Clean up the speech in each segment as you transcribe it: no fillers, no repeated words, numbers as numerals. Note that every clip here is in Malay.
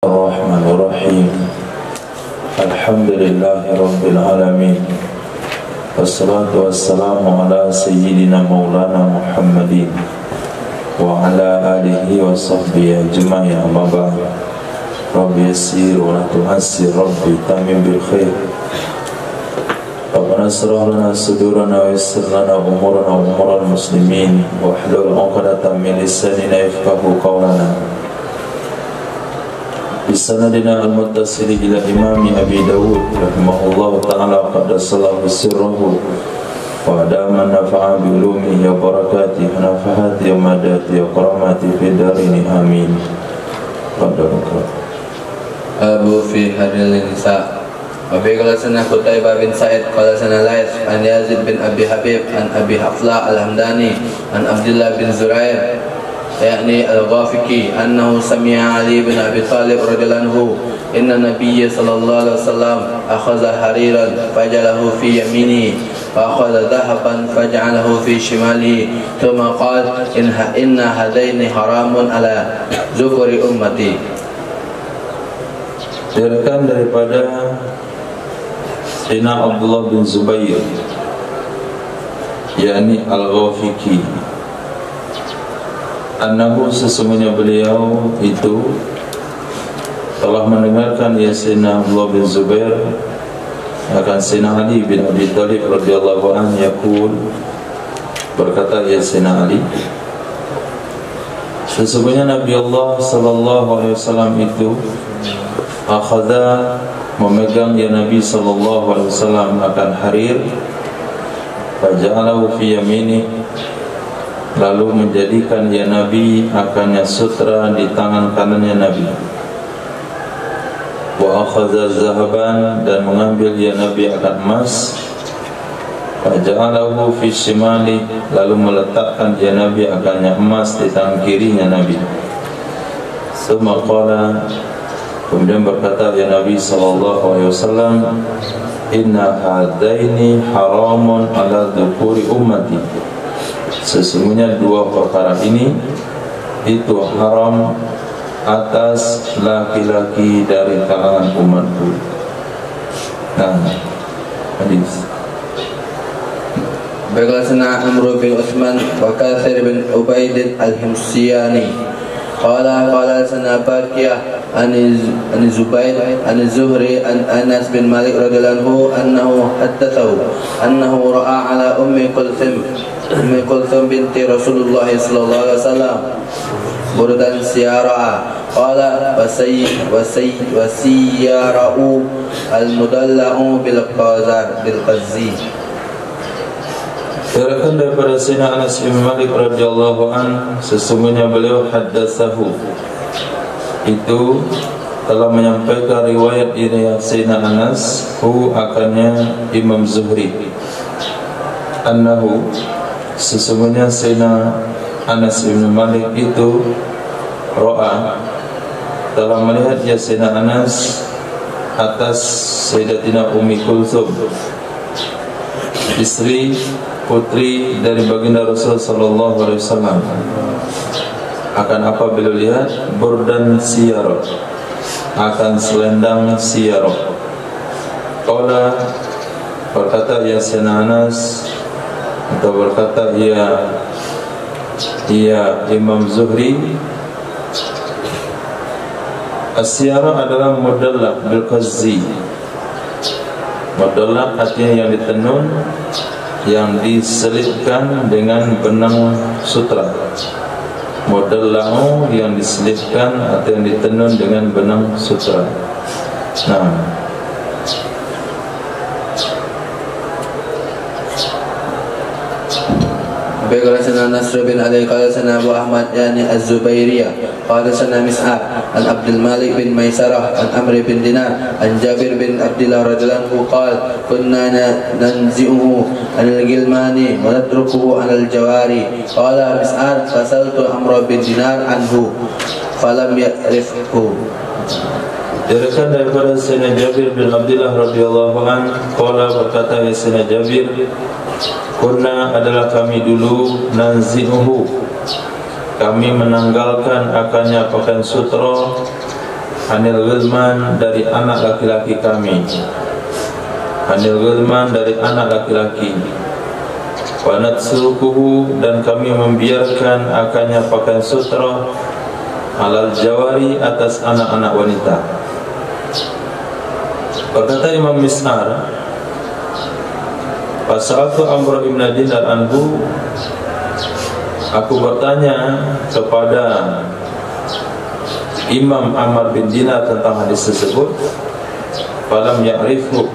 Bismillahirrahmanirrahim. Alhamdulillahi Rabbil Alamin. Wassalatu wassalamu ala sayyidina maulana Muhammadin wa ala alihi wa sahbihi ajma'in, amma ba'd. Rabbi yassir wa la tu'assir, Rabbi tamim bil khair. Rabbana asrah lana sudurana wa yassir lana umurana wa umural muslimin wa hlul 'uqdatam min lisanina yafqahu qawlana. Bisanadina al-muttasil ila imami Abi Dawud rahimahullahu ta'ala qaddasallahu sirrahu wa adama nafa'a bi ulumihi wa barakatihi nafahati wa madati wa karamati fi darini amin. Abu fi hadil nisa wa bi qalasana Qutaibah bin Sa'id qalasana Lais an Yazid bin Abi Habib an Abi Hafla al-Hamdani an Abdullah bin Zurair yakni al-Ghafiqi annahu sami'a Ali bin Abi Talib radhiyallahu anhu inna nabiyya sallallahu alaihi wasallam akhadha hariran fajalahu fi yaminihi wa akhadha dhahaban faj'alahu fi shimalihi thumma qala inna hadaini haramun ala zufuri ummati. Diriwayatkan daripada Sayyidina Abdullah bin Zubair yakni al-Ghafiqi, annahu sesungguhnya beliau itu telah mendengarkan ya Sayyidina Abdullah bin Zubair akan Sayyidina Ali bin Abi Talib radhiyallahu anhu yaqul, berkata ya Sayyidina Ali, sesungguhnya Nabi Allah sallallahu alaihi wasallam itu akhadha memegang ya Nabi sallallahu alaihi wasallam akan harir faja'alahu fi yamini, lalu menjadikan ya Nabi akannya sutra di tangan kanannya Nabi. Wa akhadha zahaban, dan mengambil ya Nabi akan emas. Faja'alahu fi shimali, lalu meletakkan ya Nabi akannya emas di tangan kirinya Nabi. Summa qala, kemudian berkata ya Nabi sallallahu alaihi wasallam, inna hadaini haramun ala dhukuri ummati, sesungguhnya dua perkara ini itu haram atas laki-laki dari kalangan umatku. Nah, hadis. Baiklah, sana Amr bin Utsman wa Katsir bin Ubaid al-Himsiyani qala sana Baqiyah an Zubair an Zuhri an Anas bin Malik radhiyallahu anhu haddatsahu annahu ra'a ala Ummi Kulthum binti Rasulullah sallallahu alaihi wasallam burdan siyara qala wasiyara'u al-mudalla'u bil qazzi. Diriwayatkan daripada Sayyidina Anas bin Malik radhiyallahu anhu, sesungguhnya beliau haddatsahu, itu telah menyampaikan riwayat ini Sayyidina Anas akannya Imam Zuhri, annahu, sesungguhnya Sayyidina Anas bin Malik itu ro'a, telah melihat ya Sayyidina Anas atas Sayyidatina Ummi Kulthum, istri putri dari baginda Rasul sallallahu alaihi wasallam. Akan apa beliau lihat? Burdan siyara, akan selendang siyara. Qala, berkata ya Sayyidina Anas, atau berkata ya Imam Zuhri, as-siyara adalah mudallaq bil qazzi. Mudallaq artinya yang ditenun, yang diselipkan dengan benang sutra. Mudallaq yang diselipkan atau yang ditenun dengan benang sutra. Nah, Baiklah, sana Nasr bin Ali qala sana Abu Ahmad yani Az-Zubairiyah qala sana Mis'ab an Abdul Malik bin Maisarah an Amr bin Dinar an Jabir bin Abdullah radhiyallahu anhu qala kunna nanzi'uhu al-gilmani wa natrukuhu al-jawari. Qala Mis'ab fasaltu Amr bin Dinar anhu falam ya'rifhu. Diriwayatkan daripada Sayyidina Jabir bin Abdullah radhiyallahu anhu qala, berkata ya Sayyidina Jabir, kunna adalah kami dulu nanzi'uhu, kami menanggalkan akannya pakaian sutra anil ghilman dari anak laki-laki kami, anil ghilman dari anak laki-laki, wa natsrukuhu dan kami membiarkan akannya pakaian sutra alal jawari atas anak-anak wanita. Berkata Imam Mis'ar, Fasaltu Amr ibn Dinar anhu, aku bertanya kepada Imam Amr bin Dinar tentang hadis tersebut. Falam ya'rifhu,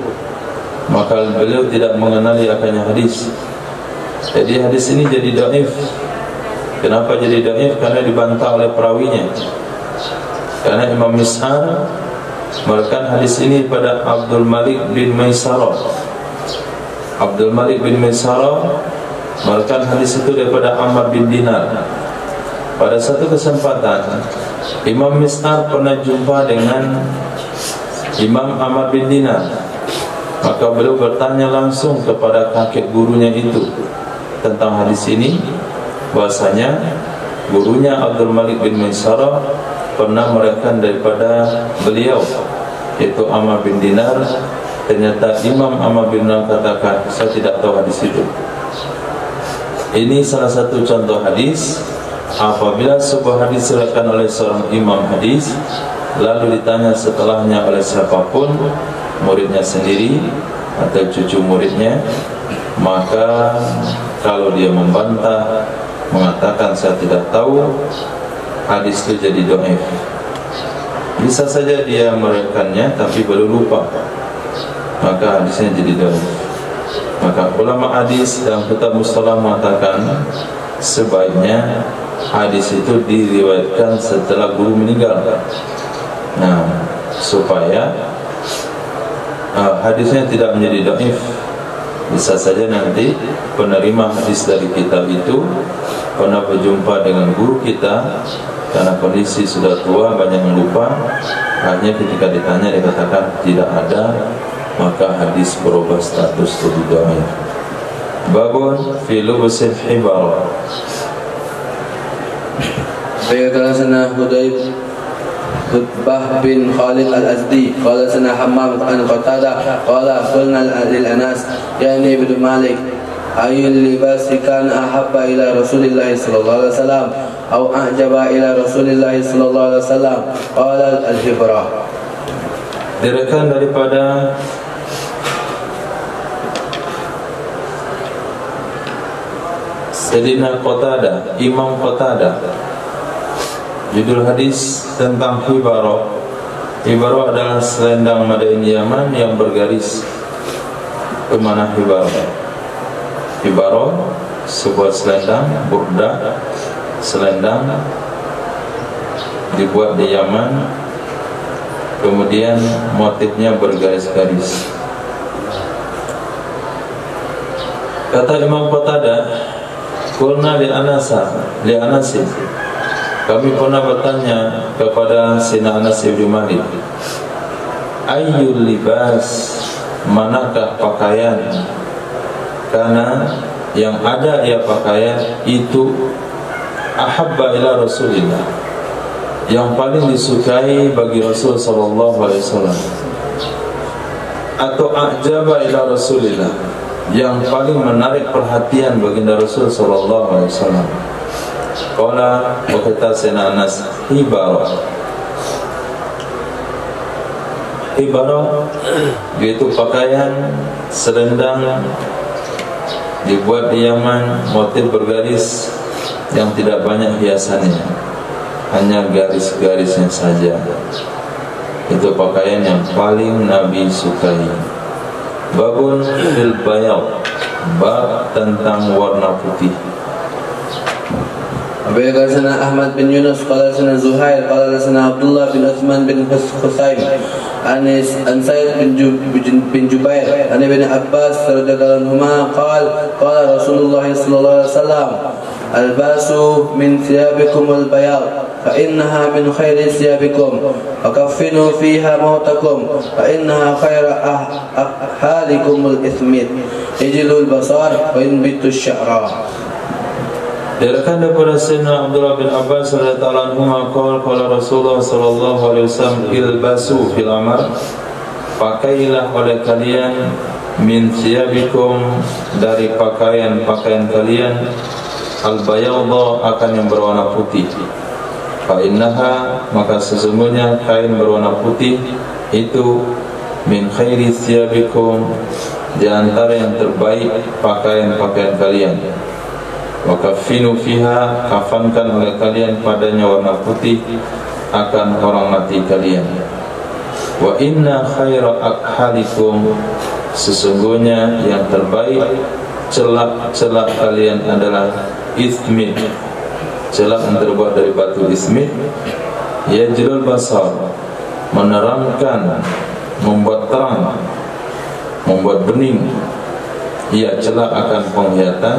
maka beliau tidak mengenali akannya hadis. Jadi hadis ini jadi dhaif. Kenapa jadi dhaif? Karena dibantah oleh perawinya. Karena Imam Mis'ar meriwayatkan hadis ini pada Abdul Malik bin Maisarah. Abdul Malik bin Maisarah meriwayatkan hadis itu daripada Amr bin Dinar. Pada satu kesempatan Imam Mis'ar pernah jumpa dengan Imam Amr bin Dinar. Maka beliau bertanya langsung kepada kakek gurunya itu tentang hadis ini, bahasanya gurunya Abdul Malik bin Maisarah pernah meriwayatkan daripada beliau, yaitu Amr bin Dinar. Ternyata Imam Amr bin Dinar katakan, saya tidak tahu hadis itu. Ini salah satu contoh hadis. Apabila sebuah hadis diriwayatkan oleh seorang imam hadis, lalu ditanya setelahnya oleh siapapun, muridnya sendiri atau cucu muridnya, maka kalau dia membantah, mengatakan saya tidak tahu, hadis itu jadi dhaif. Bisa saja dia meriwayatkannya tapi baru lupa, maka hadisnya jadi dhaif. Maka ulama hadis dalam kitab mustalah mengatakan sebaiknya hadis itu diriwayatkan setelah guru meninggal. Nah, supaya hadisnya tidak menjadi dhaif. Bisa saja nanti penerima hadis dari kitab itu pernah berjumpa dengan guru kita, karena kondisi sudah tua, banyak yang lupa. Hanya ketika ditanya dikatakan tidak ada, maka hadis berubah status jadi dhaif. Babun fi lubusil hibar. Baiklah, Hudbah bin Khalid al-Azdi qala sana Hammam an Qatada qala qulna lil Anas yani ibn Malik ayyul libasi kana ahabba ila Rasulillah sallallahu alaihi wasallam aw a'jaba ila Rasulillah sallallahu alaihi wasallam qala al-hibra. Diriwayatkan daripada Sayyidina Qatada, Imam Qatada, judul hadis tentang hibara. Hibara adalah selendang Madain Yaman yang bergaris. Kemana hibara? Hibara sebuah selendang, burda, selendang dibuat di Yaman, kemudian motifnya bergaris-garis. Kata Imam Qatada, qulna li Anasin, kami pernah bertanya kepada Sayyidina Anas bin Malik, ayyul libas, manakah pakaian, karena yang ada ia pakaian itu ahabba ila Rasulillah, yang paling disukai bagi Rasul sallallahu alaihi wasallam, atau a'jaba ila Rasulillah, yang paling menarik perhatian baginda Rasul sallallahu alaihi wasallam. Qala, berkata Sayyidina Anas, hibara. Hibara yaitu pakaian selendang dibuat di Yaman, motif bergaris yang tidak banyak hiasannya, hanya garis-garisnya saja. Itu pakaian yang paling Nabi sukai. Babun fil bayad, bab tentang warna putih. Baiklah, sana Ahmad bin Yunus qala sana Zuhair qala sana Abdullah bin Uthman bin Husaim Anis an Sa'id bin Jubair an Ibn Abbas radhiyallahu anhuma qala Rasulullah sallallahu alaihi wasallam albasu min thiyabikum albayad fa innaha min khairi thiyabikum wa kaffinu fiha mautakum fa innaha khaira ahalikum alithmit ijlul basar wa inbitu sya'ra. Diriwayatkan daripada Sayyidina Abdullah bin Abbas radhiyallahu anhu qala Rasulullah sallallahu alaihi wasallam ilbasu fil amr, pakailah oleh kalian min thiyabikum, dari pakaian kalian, al-bayadha, akan yang berwarna putih. Fa innaha, maka sesungguhnya kain berwarna putih itu min khairi thiyabikum, di antara yang terbaik pakaian-pakaian kalian. Wa kaffinu fiha, kafankan oleh kalian padanya warna putih akan orang mati kalian. Wa inna khaira akhalikum, sesungguhnya yang terbaik celak kalian adalah ismit, celak yang terbuat dari batu ismit, yajlul basar, menerangkan, membuat terang, membuat bening, ia celak akan penglihatan,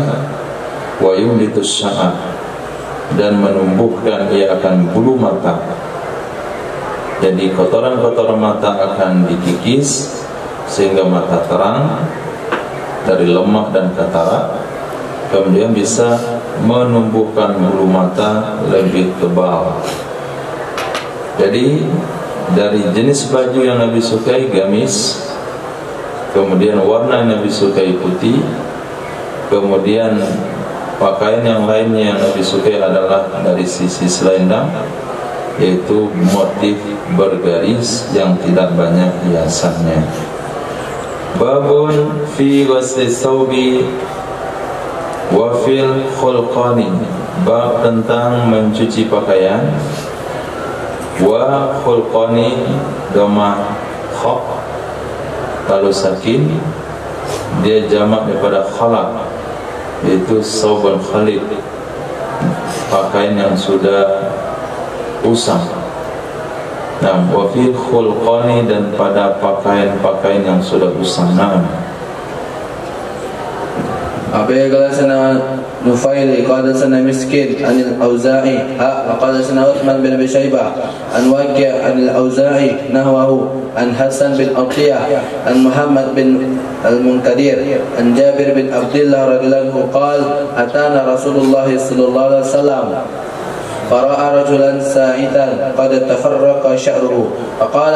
wa yumlitus sya'ar, dan menumbuhkan ia akan bulu mata. Jadi kotoran-kotoran mata akan dikikis sehingga mata terang dari lemak dan katarak, kemudian bisa menumbuhkan bulu mata lebih tebal. Jadi dari jenis baju yang Nabi sukai gamis, kemudian warna yang Nabi sukai putih, kemudian pakaian yang lainnya yang Nabi sukai adalah dari sisi selendang, yaitu motif bergaris yang tidak banyak hiasannya. Babun fi ghusli thawbi wa fil khulqani, bab tentang mencuci pakaian. Wa khulqani dhamma kha, lalu sakin, dia jamak daripada khalaq, yaitu thawbun khalid, pakaian yang sudah usang. Nah, wa fi khulqani, dan pada pakaian-pakaian yang sudah usang. Nah, Abi qala sana Nufaili qala sana Miskin anil Auza'i qala sana Uthman bin Abi Shaybah an Waqi' anil Auza'i nahwahu an Hasan bin Atiyah an Muhammad bin Al-Munkadir an Jabir bin Abdullah radhiyallahu anhu qala atana Rasulullah sallallahu alaihi wasallam فرأى رجلا ساعدا قد تفرق شعره فقال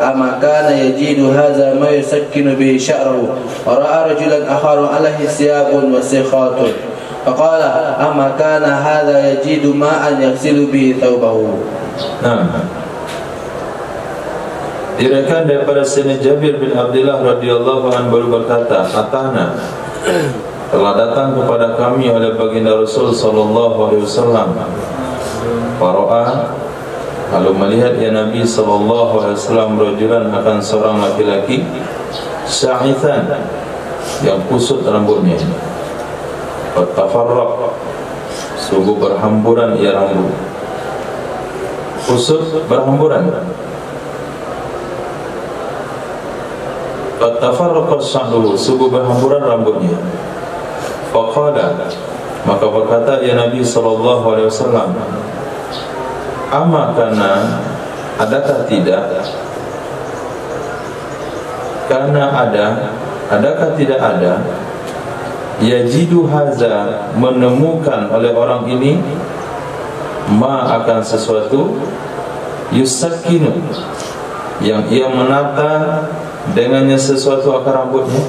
أما كان يجيد هذا ما يسكن به شعره ورأى رجلا آخر عليه ثياب وسخات فقال أما كان هذا يجيد ماء يغسل به ثوبه. Diriwayatkan daripada Sayyidina Jabir bin Abdullah radhiyallahu anhu berkata, atana, telah datang kepada kami oleh baginda Rasul sallallahu alaihi wasallam, fara'a, lalu melihat ya Nabi sallallahu alaihi wasallam rajulan, akan seorang laki-laki, sya'ithan, yang kusut rambutnya, tafarraq, sungguh berhamburan ia rambut, kusut berhamburan, tafarraq sya'ruhu, sungguh berhamburan rambutnya. Faqala, maka berkata ya Nabi sallallahu alaihi wasallam, amma kana, adakah tidak, karena ada, adakah tidak ada, yajidu haza, menemukan oleh orang ini, ma, akan sesuatu, yusakkinu, yang ia menata dengannya sesuatu akar rambutnya.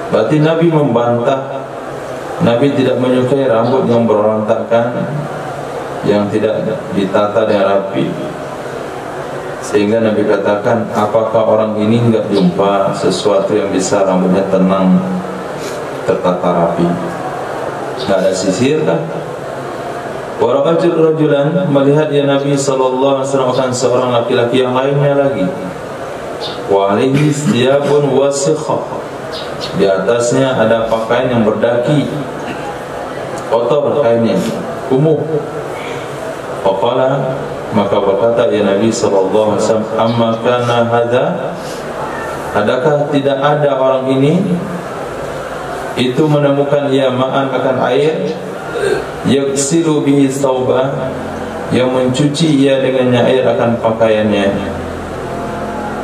Berarti Nabi membantah, Nabi tidak menyukai rambut yang berantakan, yang tidak ditata dengan rapi. Sehingga Nabi katakan, apakah orang ini enggak jumpa sesuatu yang bisa rambutnya tenang, tertata rapi, enggak ada sisir kan? Waraqajul rajulan, melihat ya Nabi sallallahu alaihi wasallam akan seorang laki-laki yang lainnya lagi, wa alaihi thiyabun wasikha, di atasnya ada pakaian yang berdaki, kotor kainnya, kumuh. Faqala, maka berkata ya Nabi sallallahu alaihi wasallam, amma kana hadza, adakah tidak ada orang ini itu menemukan ia ma'an, akan air, yaghsilu bihi thawba, yang mencuci ia dengannya air akan pakaiannya.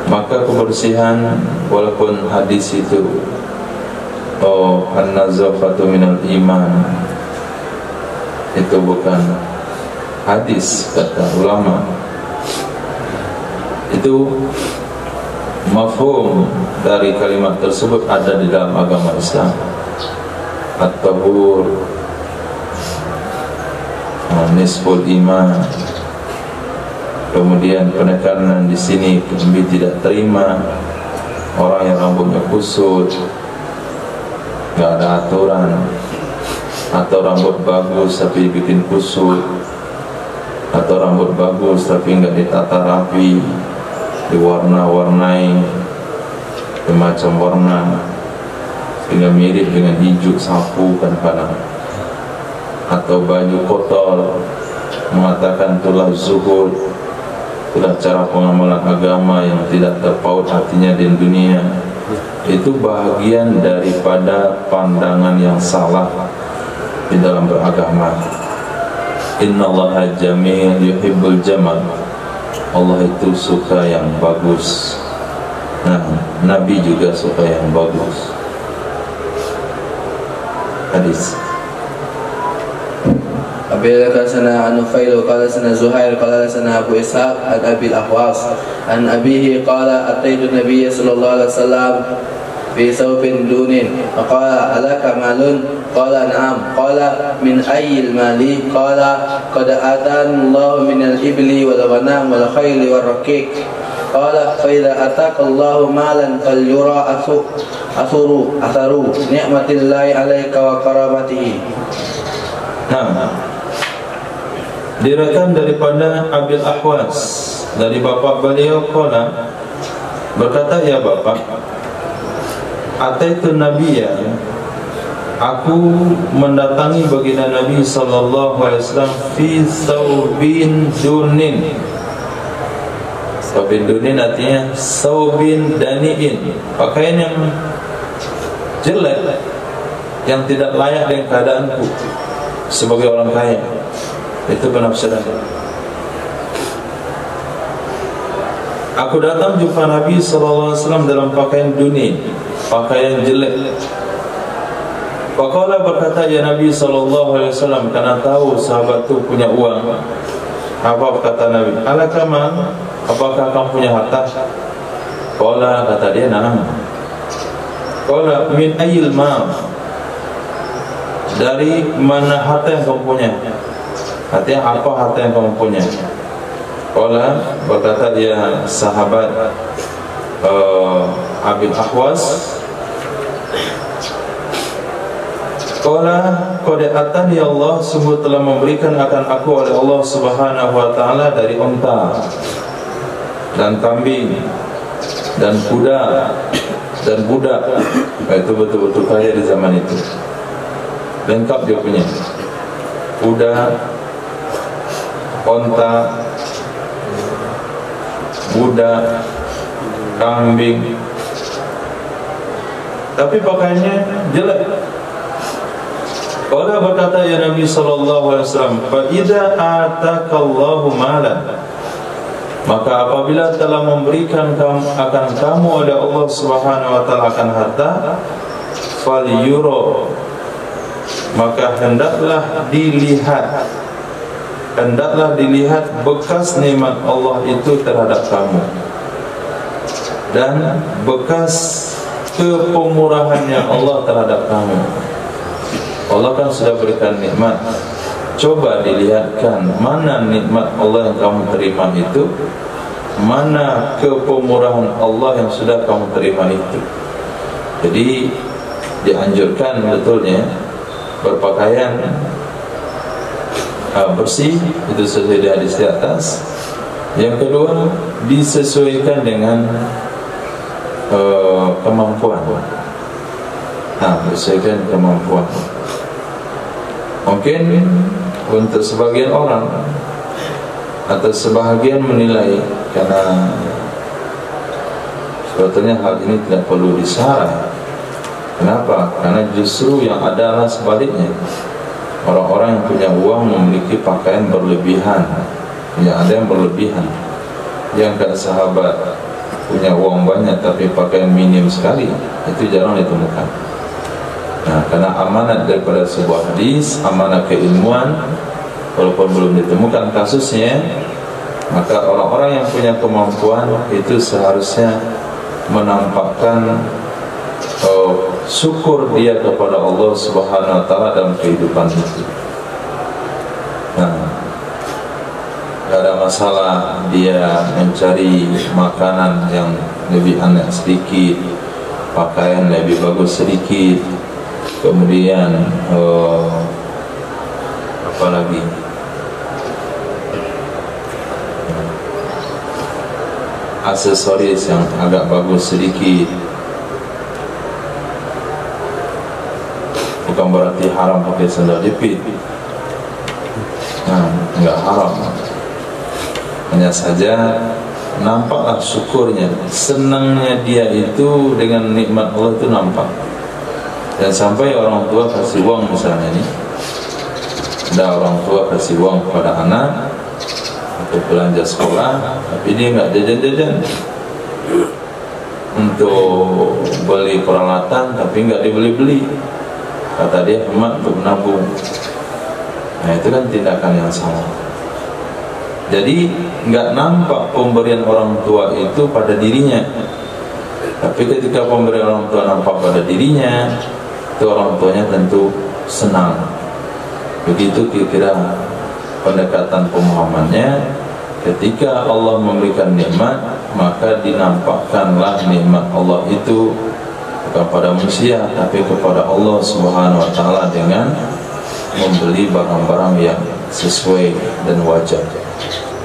Maka kebersihan, walaupun hadis itu oh an-nazafatu minal iman, itu bukan hadis kata ulama, itu mafhum dari kalimat tersebut ada di dalam agama Islam. At-tahur nisful iman. Kemudian penekanan di sini lebih tidak terima orang yang rambutnya kusut, nggak ada aturan, atau rambut bagus tapi bikin kusut, atau rambut bagus tapi nggak ditata rapi, diwarna-warnai bermacam warna sehingga mirip dengan hijau sapu kadang-kadang, atau baju kotor mengatakan itulah zuhud, itulah cara pengamalan agama yang tidak terpaut hatinya di dunia. Itu bahagian daripada pandangan yang salah di dalam beragama. Innallaha jamil yuhibbul jamal. Allah itu suka yang bagus. Nah, Nabi juga suka yang bagus. Hadis. Abdullah qala Nufail qala sana Zuhair qala sana Abu Ishaq an Abi al-Ahwas an abihi qala ataitu Nabiy sallallahu alaihi wasallam fi thawbin dunin faqala alaka malun qala na'am qala min ayyil mali qala qad atana Allah min al-ibli wal ghanam wal khayli wal raqiq qala fa idza ataka Allah malan falyura atharu ni'matillahi 'alaika wa karamatihi. Diriwayatkan daripada Abil Ahwas dari bapak beliau qala, berkata, ya bapak, ataitu nabiyya, aku mendatangi baginda Nabi sallallahu alaihi wasallam fi saubin dunin. Saubin dunin artinya saubin daniin, pakaian yang jelek, yang tidak layak dengan keadaanku sebagai orang kaya. Itu penafsiran. Aku datang jumpa Nabi sallallahu alaihi wasallam dalam pakaian dunia, pakaian jelek. Faqala, berkata ya Nabi sallallahu alaihi wasallam, karena tahu sahabat itu punya uang. Apa kata Nabi? Alaka mal, apakah kamu punya harta? Qala, kata dia, na'am. Qala, min ayyil mal, dari mana harta yang kamu punya? Artinya apa harta yang kamu punya? Qala, berkata dia sahabat Abil Ahwas, qala qad atani Allah, sungguh telah memberikan akan aku oleh Allah Subhanahu wa taala dari unta dan kambing dan kuda dan budak. Itu betul-betul kaya di zaman itu. Lengkap dia punya. Kuda, unta, budak, kambing, tapi pakaiannya jelek. Qala, berkata ya Nabi sallallahu alaihi wasallam, fa idza atakallahu malan, maka apabila telah memberikan akan kamu oleh Allah Subhanahu wa taala akan harta, fal yuro, maka hendaklah dilihat bekas nikmat Allah itu terhadap kamu dan bekas kepemurahannya Allah terhadap kamu. Allah kan sudah berikan nikmat, coba dilihatkan mana nikmat Allah yang kamu terima itu, mana kepemurahan Allah yang sudah kamu terima itu. Jadi dianjurkan betulnya berpakaian bersih, itu sesuai di hadis di atas. Yang kedua, disesuaikan dengan kemampuan. Disesuaikan kemampuan. Mungkin untuk sebagian orang atau sebahagian menilai, karena sebetulnya hal ini tidak perlu disyarat. Kenapa? Karena justru yang adalah sebaliknya. Orang-orang yang punya uang memiliki pakaian berlebihan. Ya, ada yang berlebihan. Yang kayak sahabat punya uang banyak tapi pakaian minim sekali, itu jarang ditemukan. Nah, karena amanat daripada sebuah hadis, amanat keilmuan, walaupun belum ditemukan kasusnya, maka orang-orang yang punya kemampuan itu seharusnya menampakkan syukur dia kepada Allah Subhanahu wa taala dalam kehidupan itu. Nah, tidak ada masalah dia mencari makanan yang lebih enak sedikit, pakaian lebih bagus sedikit, kemudian apa lagi, aksesoris yang agak bagus sedikit. Bukan berarti haram pakai sandal jepit. Nah, enggak haram. Hanya saja nampaklah syukurnya, senangnya dia itu dengan nikmat Allah itu nampak. Dan sampai orang tua kasih uang misalnya nih, ada orang tua kasih uang kepada anak untuk belanja sekolah, tapi dia enggak jajan-jajan, untuk beli peralatan tapi enggak dibeli-beli. Kata dia, emak untuk menabung. Nah, itu kan tindakan yang salah. Jadi enggak nampak pemberian orang tua itu pada dirinya. Tapi ketika pemberian orang tua nampak pada dirinya, itu orang tuanya tentu senang. Begitu kira-kira pendekatan pemahamannya. Ketika Allah memberikan nikmat, maka dinampakkanlah nikmat Allah itu kepada manusia, tapi kepada Allah Subhanahu wa taala dengan membeli barang-barang yang sesuai dan wajar.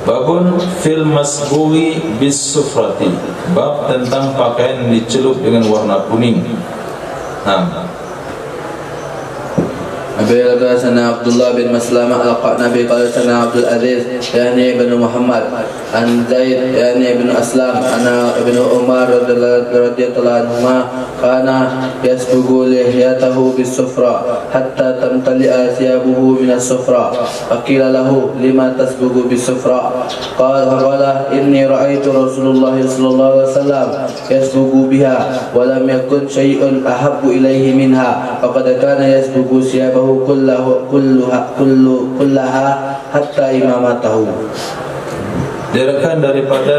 Babun fil masbughi bis sufrati, bab tentang pakaian yang dicelup dengan warna kuning. Nah, Abi Al-Qasana Abdullah bin Maslamah Al-Qanabi qala sana Abdul Aziz yani ibn Muhammad an Zaid yani ibn Aslam ana ibn Umar radhiyallahu anhuma kana yasbugu lihyatahu bis-sufra hatta tamtali'a thiyabuhu min as-sufra faqila lahu lima tasbugu bis-sufra qala inni ra'aytu Rasulullah sallallahu alaihi wasallam yasbugu biha wa lam yakun shay'un ahabbu ilayhi minha faqad kana yasbugu thiyabahu kullaha hatta imamatahu. Diriwayatkan daripada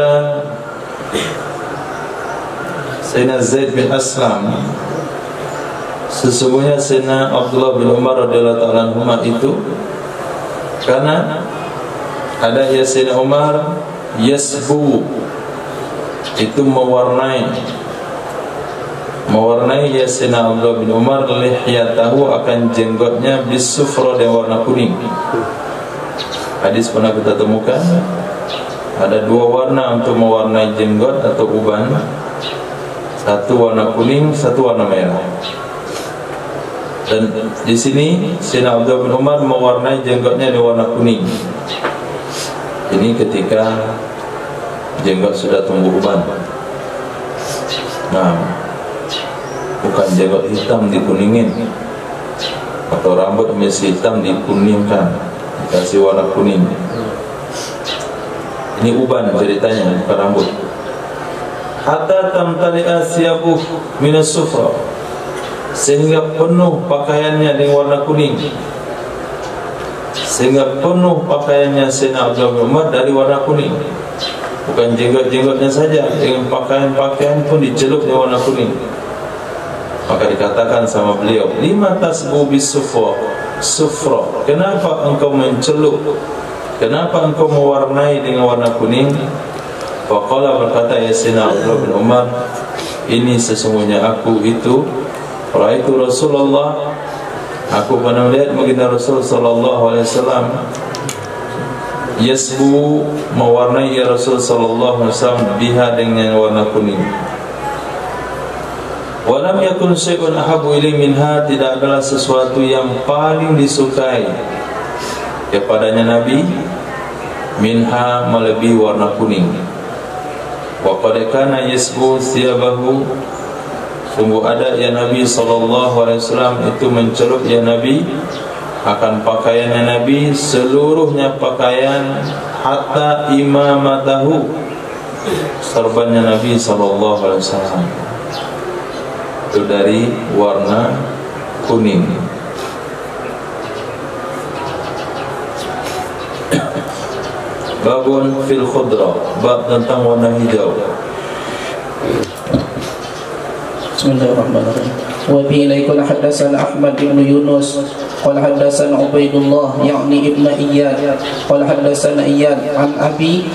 Sayyidina Zaid bin Aslam, sesungguhnya Sayyidina Abdullah bin Umar radhiyallahu ta'ala anhuma itu, karena ada ya Sayyidina Umar yasbu, itu mewarnai ya Sayyidina Abdullah bin Umar lihyatahu, akan jenggotnya bisufra, dengan warna kuning. Hadis pernah kita temukan ada dua warna untuk mewarnai jenggot atau uban, satu warna kuning, satu warna merah. Dan di sini Sayyidina Abdullah bin Umar mewarnai jenggotnya dengan warna kuning. Ini ketika jenggot sudah tumbuh uban. Nah, bukan jenggot hitam dikuningin, atau rambut masih hitam dikuningkan, dikasih warna kuning. Ini uban ceritanya, bukan rambut. Hatta tamtali'a thiyabuh minas sufra, sehingga penuh pakaiannya dengan warna kuning, sehingga penuh pakaiannya Sayyidina Abdullah bin Umar dari warna kuning. Bukan jenggot-jenggotnya saja, dengan pakaian-pakaian pun dicelup dengan warna kuning. Maka dikatakan sama beliau, lima tasbu bisufra, sufra, kenapa engkau mencelup, kenapa engkau mewarnai dengan warna kuning? Faqala, berkata ya Sayyidina Abdullah bin Umar, ini sesungguhnya aku itu ra'aitu Rasulullah, aku pernah melihat baginda Rasul sallallahu alaihi wasallam yasbu, mewarnai ya Rasul sallallahu alaihi wasallam biha, dengan warna kuning. Walam yakun syai'un ahabbu ilaihi minha, tidak adalah sesuatu yang paling disukai kepadanya Nabi minha, melebihi warna kuning. Wa qad kana yasbu thiyabahu, sungguh ada ya Nabi sallallahu alaihi wasallam itu mencelup ya Nabi akan pakaiannya Nabi, seluruhnya pakaian, hatta imamatahu, serbannya Nabi sallallahu alaihi wasallam, itu dari warna kuning. Babun fil khudra, bab tentang warna hijau. Bismillahirrahmanirrahim. Wa bi ilaikul hadatsana Ahmad bin Yunus qala hadatsana Ubaidullah yakni ibnu Iyad qala hadatsana Iyad an Abi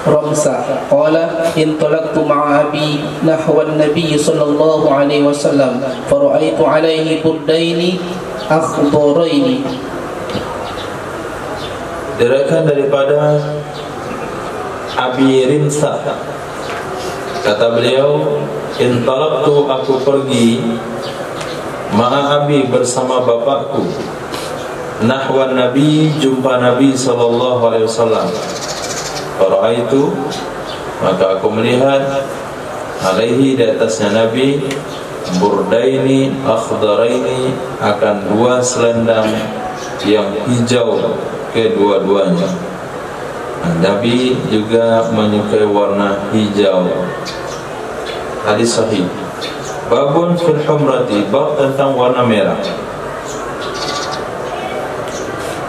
Ramsah qala intalaqtu ma'a abi nahwa an-nabiy sallallahu alaihi wasallam fara'aitu alaihi buddaini akhdaraini. Diriwayatkan daripada Abi Rimsah, kata beliau, intalaqtu, aku pergi, ma'a abi, bersama bapakku, nahwan nabi, jumpa Nabi sallallahu alaihi wasallam. Faraitu, maka aku melihat, alaihi, di atasnya Nabi, burdaini akhdaraini, akan dua selendang yang hijau kedua-duanya. Nabi juga menyukai warna hijau. Hadis sahih. Babun fil humrati, bab tentang warna merah.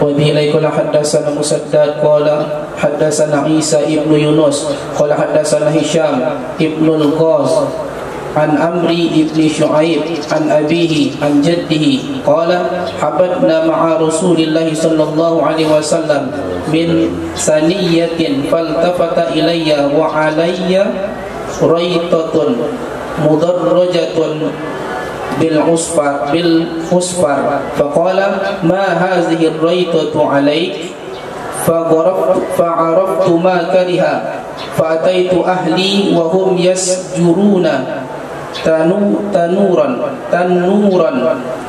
Wa bi ilaikul hadatsana Musaddad qala hadatsana Isa ibnu Yunus qala hadatsana Hisham ibnu al-Ghaz an Amri ibni Shu'aib an abihi an jaddihi qala habadna ma'a Rasulillah sallallahu alaihi wasallam min saniyatin faltafata ilayya wa alayya raitatun mudarrajatun bil usfar faqala ma hadhihi ar-raitatu alayk fa'araftu ma kariha fa'ataitu ahli wa hum yasjuruna tanuran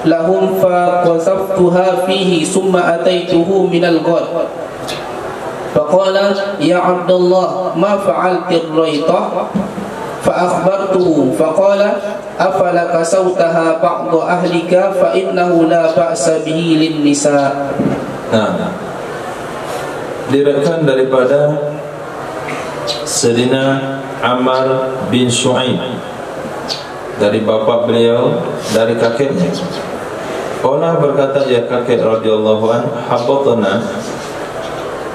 lahum faqasaftuha fihi summa ataituhu minal ghad faqala ya Abdullah ma fa'alti ar-raitah fa'akhbartuhu faqala afala kasawtaha ba'du ahlika fa innahu la ba'sa bihi lin nisa. Nah, diriwayatkan daripada Sayyidina Ammar bin Shu'aib dari bapak beliau, dari kakeknya. Qala, berkata ya kakek radhiyallahu an, habatna,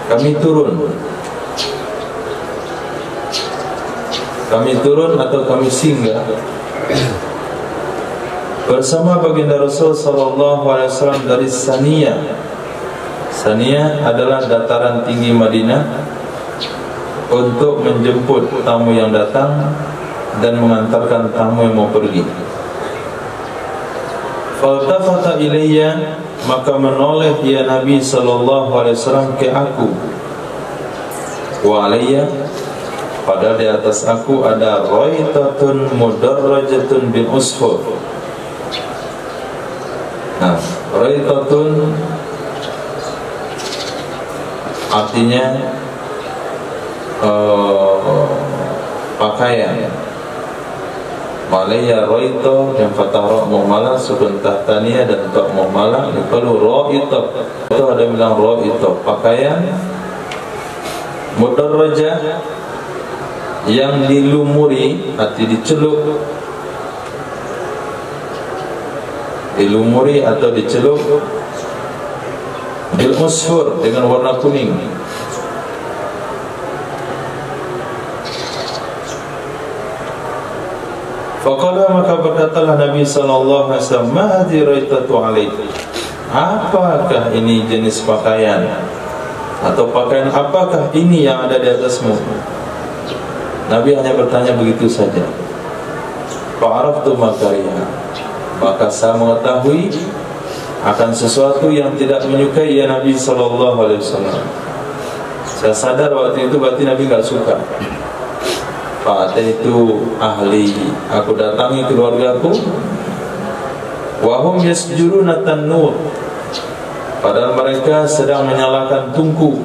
kami turun atau kami singgah bersama baginda Rasul sallallahu alaihi wasallam dari Saniyah. Saniyah adalah dataran tinggi Madinah, untuk menjemput tamu yang datang dan mengantarkan tamu yang mau pergi. Faltafata ilayya, maka menoleh dia Nabi sallallahu alaihi wasallam ke aku. Wa alayya, padahal di atas aku ada raitatun mudarrajatun bin usfur. Nah, raitatun artinya pakaian. Malaya raita yang fathah ra muhmalah, sukun tahtaniyah dan ta muhmalah. Kalau raita itu ada yang bilang raita pakaian mudarrajah yang dilumuri, arti dicelup, dilumuri atau dicelup bil usfur, dengan warna kuning. Faqala, maka berkatalah Nabi sallallahu alaihi wasallam, ma hadhihi raitatu alaik, apakah ini jenis pakaian, atau pakaian apakah ini yang ada di atasmu? Nabi hanya bertanya begitu saja. Fa'araftu ma kariha, maka saya mengetahui akan sesuatu yang tidak menyukai ya Nabi sallallahu alaihi wasallam. Saya sadar waktu itu berarti Nabi enggak suka. Fa'ataitu ahli, aku datangi keluargaku, wahum yasjuruna tanur, padahal mereka sedang menyalakan tungku.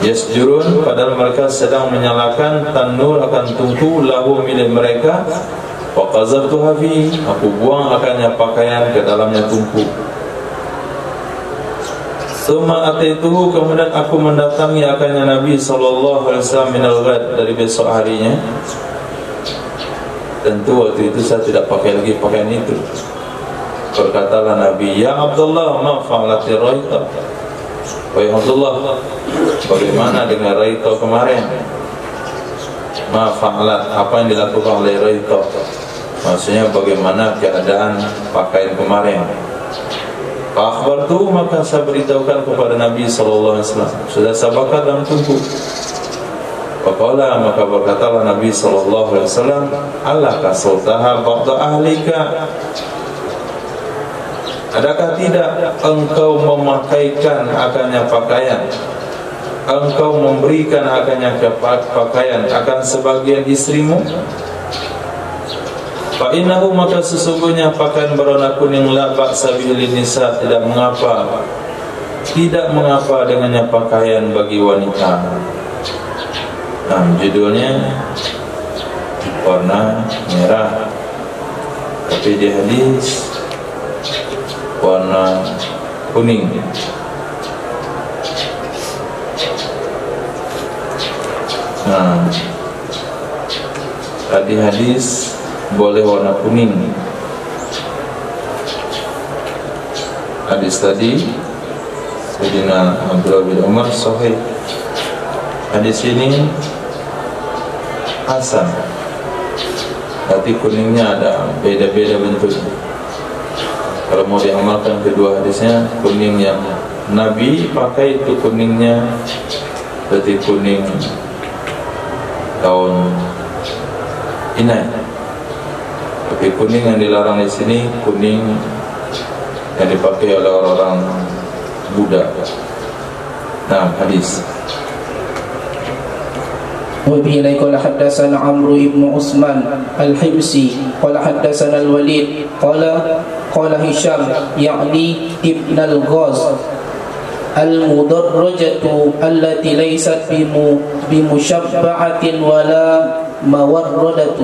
Yasjurun, padahal mereka sedang menyalakan tanur, akan tungku, lahu milik mereka. Faqazabtuha fi, aku buang akannya pakaian ke dalamnya tungku. Suma ataituhu, kemudian aku mendatangi akannya Nabi sallallahu alaihi wasallam minal ghad, dari besok harinya. Tentu waktu itu saya tidak pakai lagi pakaian itu. berkatalah Nabi, "Ya Abdullah, ma fa'alati raita?" Wahai Abdullah, bagaimana dengan raita kemarin? Ma fa'alat, apa yang dilakukan oleh raita? Maksudnya bagaimana keadaan pakaian kemarin? Fa akhbartu, maka saya beritahukan kepada Nabi sallallahu alaihi wasallam, sudah saya bakar dalam tungku. Faqala, maka berkatalah Nabi sallallahu alaihi wasallam, "Allah kasautaha ba'da ahlika." Adakah tidak engkau memakaikan akannya pakaian, engkau memberikan akannya pakaian akan sebagian istrimu? Fa innahu, maka sesungguhnya pakaian berwarna kuning la ba'sa bihi nisa, tidak mengapa dengannya pakaian bagi wanita. Nah, judulnya warna merah, tapi di hadis warna kuning. Nah, tadi hadis boleh warna kuning. Hadis tadi Sayyidina Abdullah bin Umar sahih. Hadis ini hasan, tapi kuningnya ada beda-beda bentuk. Kalau mau diamalkan kedua hadisnya, kuning yang Nabi pakai itu kuningnya berarti kuning daun inai. Tapi kuning yang dilarang di sini kuning yang dipakai oleh orang-orang Buddha. Nah, hadis. وبه قال حدثنا عمرو بن عثمان الحمصي قال حدثنا الوليد قال هشام يعني ابن الغاز المدرجة التي ليست بمشبعة ولا موردة.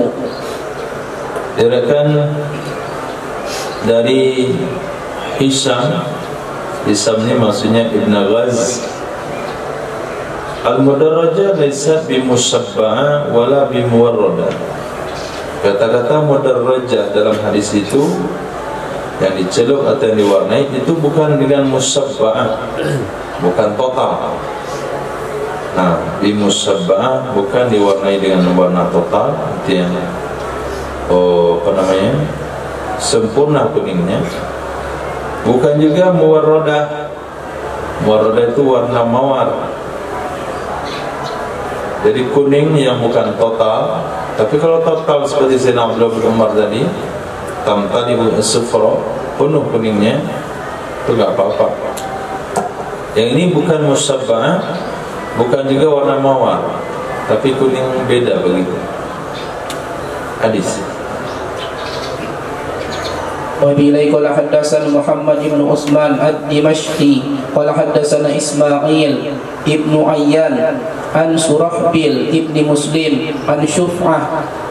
Diriwayatkan dari Hisham ini maksudnya Ibn Ghaz. Al-mudarrajah laysat bimusabba'a wala bimuwarradah. Kata-kata mudarrajah dalam hadis itu yang dicelup atau yang diwarnai itu bukan dengan musabba'ah, bukan total. Nah, bimusabba'ah bukan diwarnai dengan warna total, itu yang sempurna kuningnya. Bukan juga muwarradah. Muwarradah itu warna mawar. Jadi kuning yang bukan total. Tapi kalau total seperti Sayyidina Abdullah bin Umar tadi, tamtalibu as-sufra, penuh kuningnya, itu enggak apa-apa. Yang ini bukan musabba'ah, bukan juga warna mawar, tapi kuning beda begitu. Hadis. وبه قال حدثنا محمد بن عثمان الدمشقي قال حدثنا إسماعيل ابن عيان عن سرحبيل ابن مسلم عن شفعة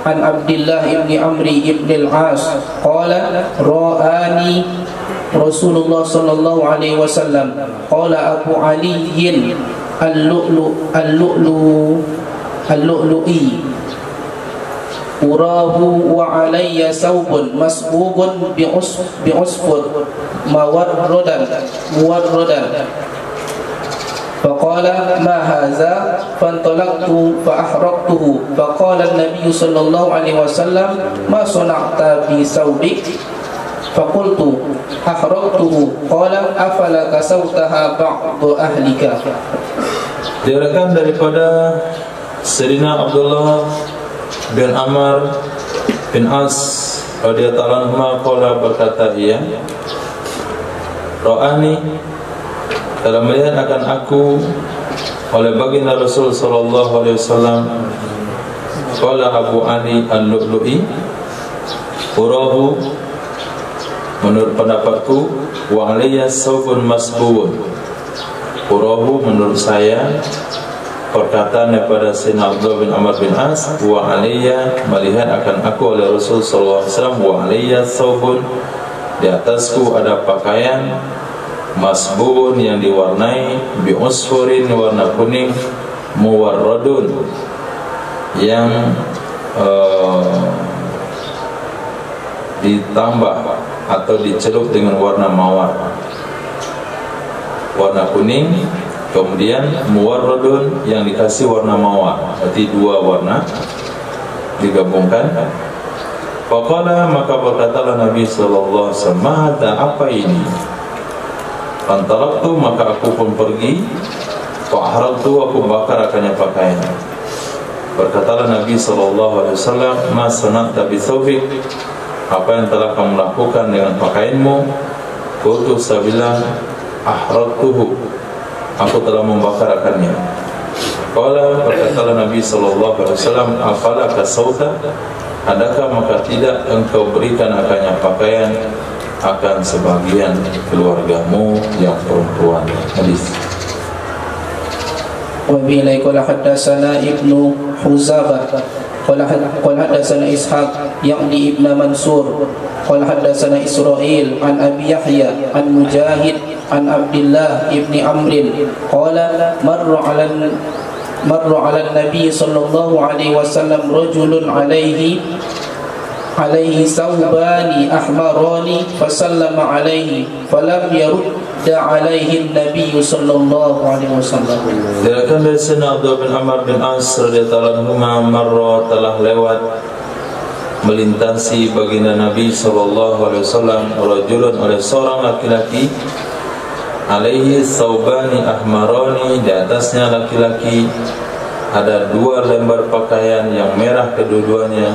عن عبد الله ابن عمرو ابن العاص قال رآني رسول الله صلى الله عليه وسلم قال أبو علي اللؤلؤي urahu wa alayya saubun masbugun bi'usfur muwarradan faqala ma hadza fantalaqtu fa ahraqtuhu faqala an-nabiy sallallahu alaihi wasallam ma sana'ta bi saubik faqultu ahraqtuhu qala afala kasawtaha ba'du ahlika. Diriwayatkan daripada Sayyidina Abdullah bin Amr bin As radhiyallahu anhu qala, berkata ia, Ra'ani, telah melihat akan aku oleh baginda Rasul sallallahu alaihi wasallam. Qala Abu Ali al-Lu'lu'i urahu, menurut pendapatku, wa alayya saubun masbuun. Urahu, menurut saya, perkataan daripada Sayyidina Abdullah bin Amr bin As, wa alayya, melihat akan aku oleh Rasul sallallahu alaihi wasallam, wa alayya saubun, di atasku ada pakaian masbun yang diwarnai bi usfurin, warna kuning, muwarradun, ditambah atau dicelup dengan warna mawar, warna kuning, kemudian muwarradun yang dikasih warna mawar, berarti dua warna digabungkan. Faqala, maka berkatalah Nabi sallallahu alaihi wasallam, "Mada, apa ini?" Fantalaqtu, maka aku pun pergi. Fa'ahraqtu, aku bakar akannya pakaian. Berkatalah Nabi sallallahu alaihi wasallam, "Ma sana'ta bi thawbik?" Apa yang telah kamu lakukan dengan pakaianmu? Qultu, saya bilang, "Ahraqtuhu." Aku telah membakar akannya. Qala, berkatalah Nabi sallallahu alaihi wasallam, "Afala kasauta?" Adakah maka tidak engkau berikan akannya pakaian akan sebagian keluargamu yang perempuan? Hadis. Wa bihi qala haddatsana Ibnu Huzabah qala haddatsana Ishaq yakni Ibnu Mansur qala haddatsana Israil an Abi Yahya an Mujahid an Abdullah ibni Amr qala marra 'ala an-nabi sallallahu alaihi wasallam rajulun alaihi sawbani ahmarani fasallama alaihi falam yarudda alaihi an-nabi sallallahu alaihi wasallam. Diriwayatkan dari Sayyidina Abdullah bin Amr bin As radhiyallahu anhu, marra, telah lewat melintasi baginda Nabi sallallahu alaihi wasallam rajulun, oleh seorang laki-laki, alaihi saubani ahmarani, di atasnya laki-laki ada dua lembar pakaian yang merah kedua-duanya,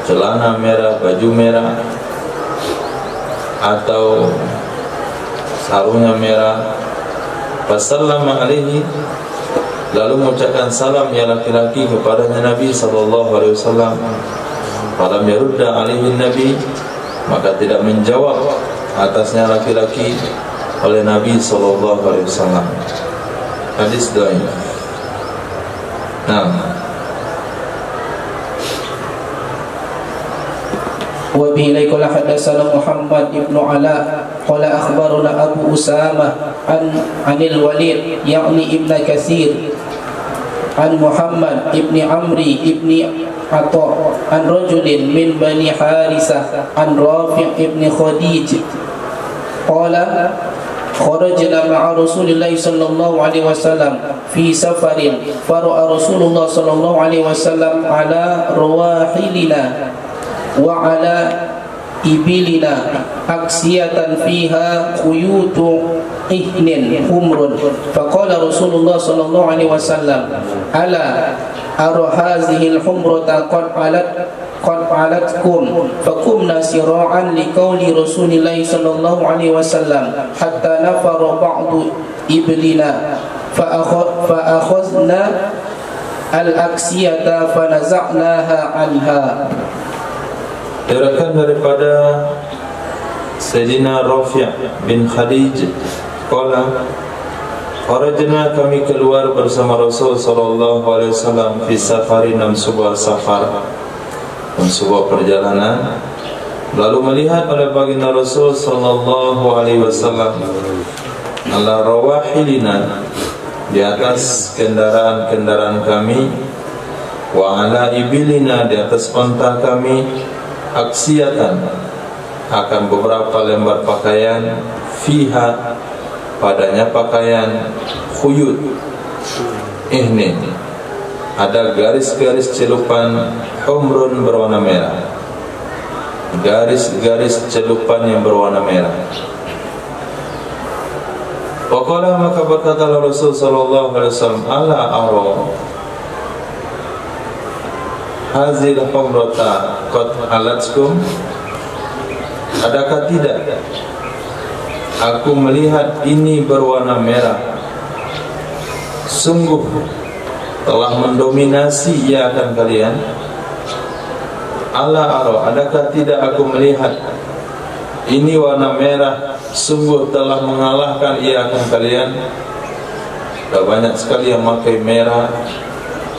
celana merah, baju merah, atau sarungnya merah. Fasallama alaihi, lalu mengucapkan salam ya laki-laki kepadanya Nabi sallallahu alaihi wasallam. Falam yarudda alaihi Nabi, maka tidak menjawab atasnya laki-laki oleh Nabi sallallahu alaihi wasallam. Hadis dhaif. Wa bihi qala haddatsana Muhammad ibnu Ala qala akhbarana Abu Usamah anil Walid yakni Ibn Katsir an Muhammad ibni Amri ibni Atha an rajulin min Bani Harisah an Rafi' ibni Khadij qala kharajna ma'a Rasulillah sallallahu alaihi wasallam fi safarin fara'a Rasulullah sallallahu alaihi wasallam ala rawahilina wa ala ibilina aksiyatan fiha khuyutu ihnin humrun faqala Rasulullah sallallahu alaihi wasallam ala ara hazihi al-humrata qad alatkum fakumna sira'an liqauli Rasulillah sallallahu alaihi wasallam hatta nafara ba'du iblina fa akhadna al-aksiyata fa naza'naha anha. Diriwayatkan daripada Sayyidina Rafi' bin Khadij qala kharajna, kami keluar bersama Rasul sallallahu alaihi wasallam fi safarin, dalam sebuah safar, dalam sebuah perjalanan. Lalu melihat oleh baginda Rasul sallallahu alaihi wasallam ala rawahilina, di atas kendaraan-kendaraan kami, wa ala ibilina, di atas unta kami, aksiyatan, akan beberapa lembar pakaian, fiha, padanya pakaian, khuyut ihnin, ada garis-garis celupan, humrun, berwarna merah, garis-garis celupan yang berwarna merah. Waqala, maka berkatalah Rasul sallallahu alaihi wasallam, ala ara hazil humrata qad alatkum, adakah tidak aku melihat ini berwarna merah sungguh telah mendominasi ia akan kalian? Ala ara, adakah tidak aku melihat ini warna merah sungguh telah mengalahkan ia akan kalian? Sudah banyak sekali yang memakai merah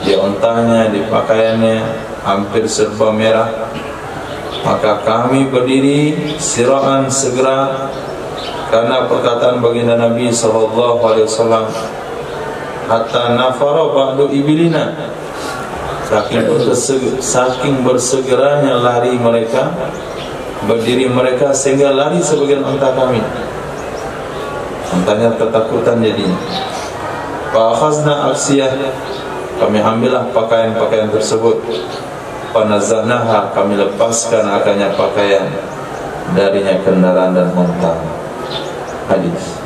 di untanya, di pakaiannya, hampir serba merah. Maka kami berdiri siraan, segera, karena perkataan baginda Nabi sallallahu alaihi wasallam, hatta nafara ba'du ibilina, saking bersegeranya lari mereka berdiri mereka sehingga lari sebagian unta kami. Untanya ketakutan jadinya. Fa'akhazna aksiyah, kami ambillah pakaian-pakaian tersebut. Fanazanaha, kami lepaskan akannya pakaian darinya kendaraan dan unta. Hadis.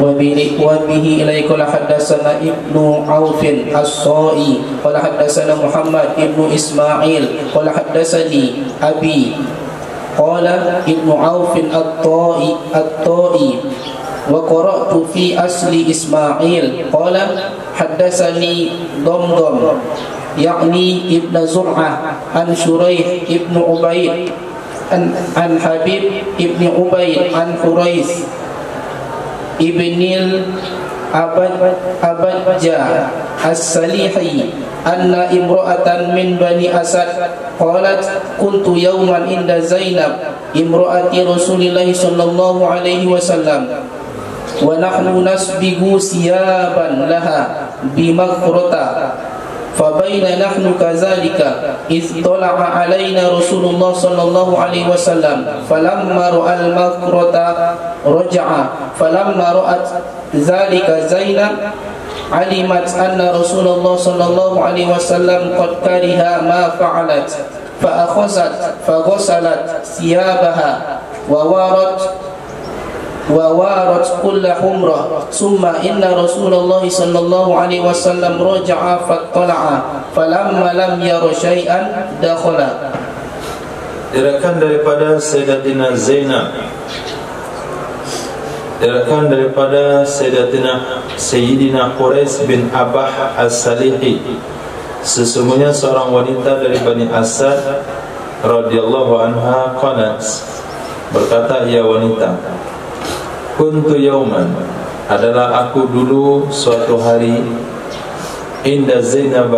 وبه إليه قال حدثنا ابن عوف الصائي قال حدثنا محمد ابن إسماعيل قال حدثني أبي قال ابن عوف الطائي وقرأت في أصل إسماعيل قال حدثني ضمضم يعني ابن زرعة عن شريح ابن عبيد عن حبيب ابن عبيد عن حريث Ibnil Abadja As-Salihi anna imra'atan min Bani Asad qalat kuntu yawman inda Zainab imra'ati Rasulillah sallallahu alaihi wasallam wa nahnu nasbigu siyaban laha bimakrata fabaina nahnu kazalika idh tala'a alaina Rasulullah sallallahu alaihi wasallam falamma ra'al makrata raja'a falamma ra'at zalika Zainab alimat anna Rasulullah sallallahu alaihi wasallam qad kariha ma fa'alat fa akhazat fa ghasalat siyabaha wa warat kulla humrah summa inna Rasulullah sallallahu alaihi wasallam raja'a fattala'a falamma lam yara syai'an dakhala. Diriwayatkan daripada Sayyidatina Zainab, diriwayatkan daripada Sayyidina Quraish bin Abah As-Salihi, sesungguhnya seorang wanita dari Bani Asad radhiyallahu anha qalat, berkata ia wanita, kuntu yauman, adalah aku dulu suatu hari, inda Zainab,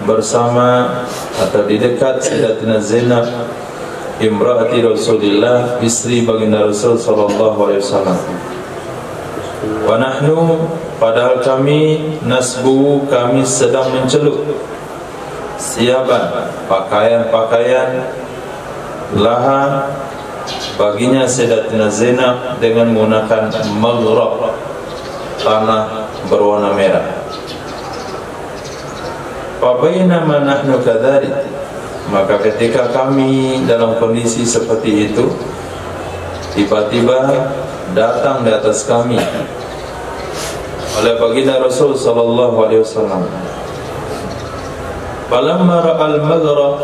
bersama atau di dekat Sayyidatina Zainab imraati Rasulillah, istri baginda Rasul sallallahu alaihi wasallam. Wa nahnu, padahal kami, nasbu, kami sedang mencelup, siaban, pakaian-pakaian, laha, baginya Sayyidatina Zainab, dengan menggunakan maghraq, tanah berwarna merah. Fabainama nahnu kadzalik, maka ketika kami dalam kondisi seperti itu, tiba-tiba datang di atas kami oleh baginda Rasul sallallahu alaihi wasallam. Falamma ra'al maghraq,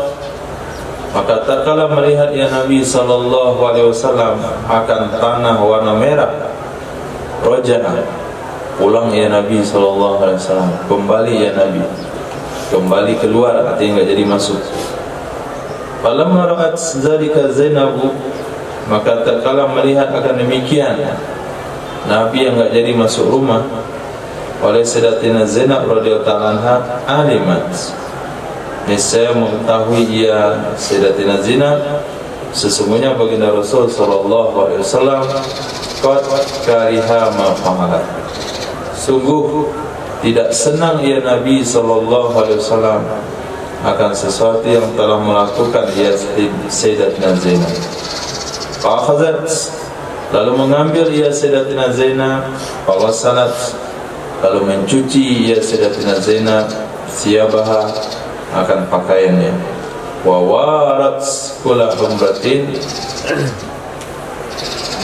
maka tatkala melihat ya Nabi sallallahu alaihi wasallam akan tanah warna merah, raja'a, pulang ya Nabi sallallahu alaihi wasallam, kembali ya Nabi, kembali keluar, artinya enggak jadi masuk. Falamma ra'at zalika Zainab, maka tatkala melihat akan demikian Nabi yang enggak jadi masuk rumah oleh Sayyidatina Zainab radhiyallahu anha, alimat, niscaya mengetahui ia Sayyidatina Zainab, sesungguhnya baginda Rasul sallallahu alaihi wasallam qad kariha ma fa'alat, sungguh tidak senang ia Nabi sallallahu alaihi wasallam akan sesuatu yang telah melakukan ia Sayyidatina Zainab. Fa'akhazat, lalu mengambil ia Sayyidatina Zainab, fa'wasalat, lalu mencuci ia Sayyidatina Zainab siyabaha, akan pakaiannya, wa warat kula humratin.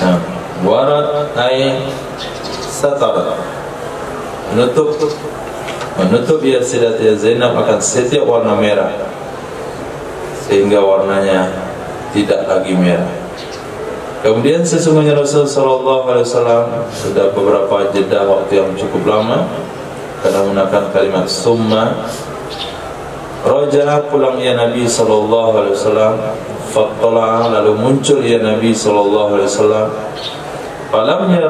Nah, warat ay satar, menutup ya Sayyidatina Zainab akan setiap warna merah, sehingga warnanya tidak lagi merah. Kemudian sesungguhnya Rasul sallallahu alaihi wasallam sudah beberapa jeda waktu yang cukup lama karena menggunakan kalimat summa, raja'a, pulang ya Nabi sallallahu alaihi wasallam, fattala'a, lalu muncul ya Nabi sallallahu alaihi wasallam, falamma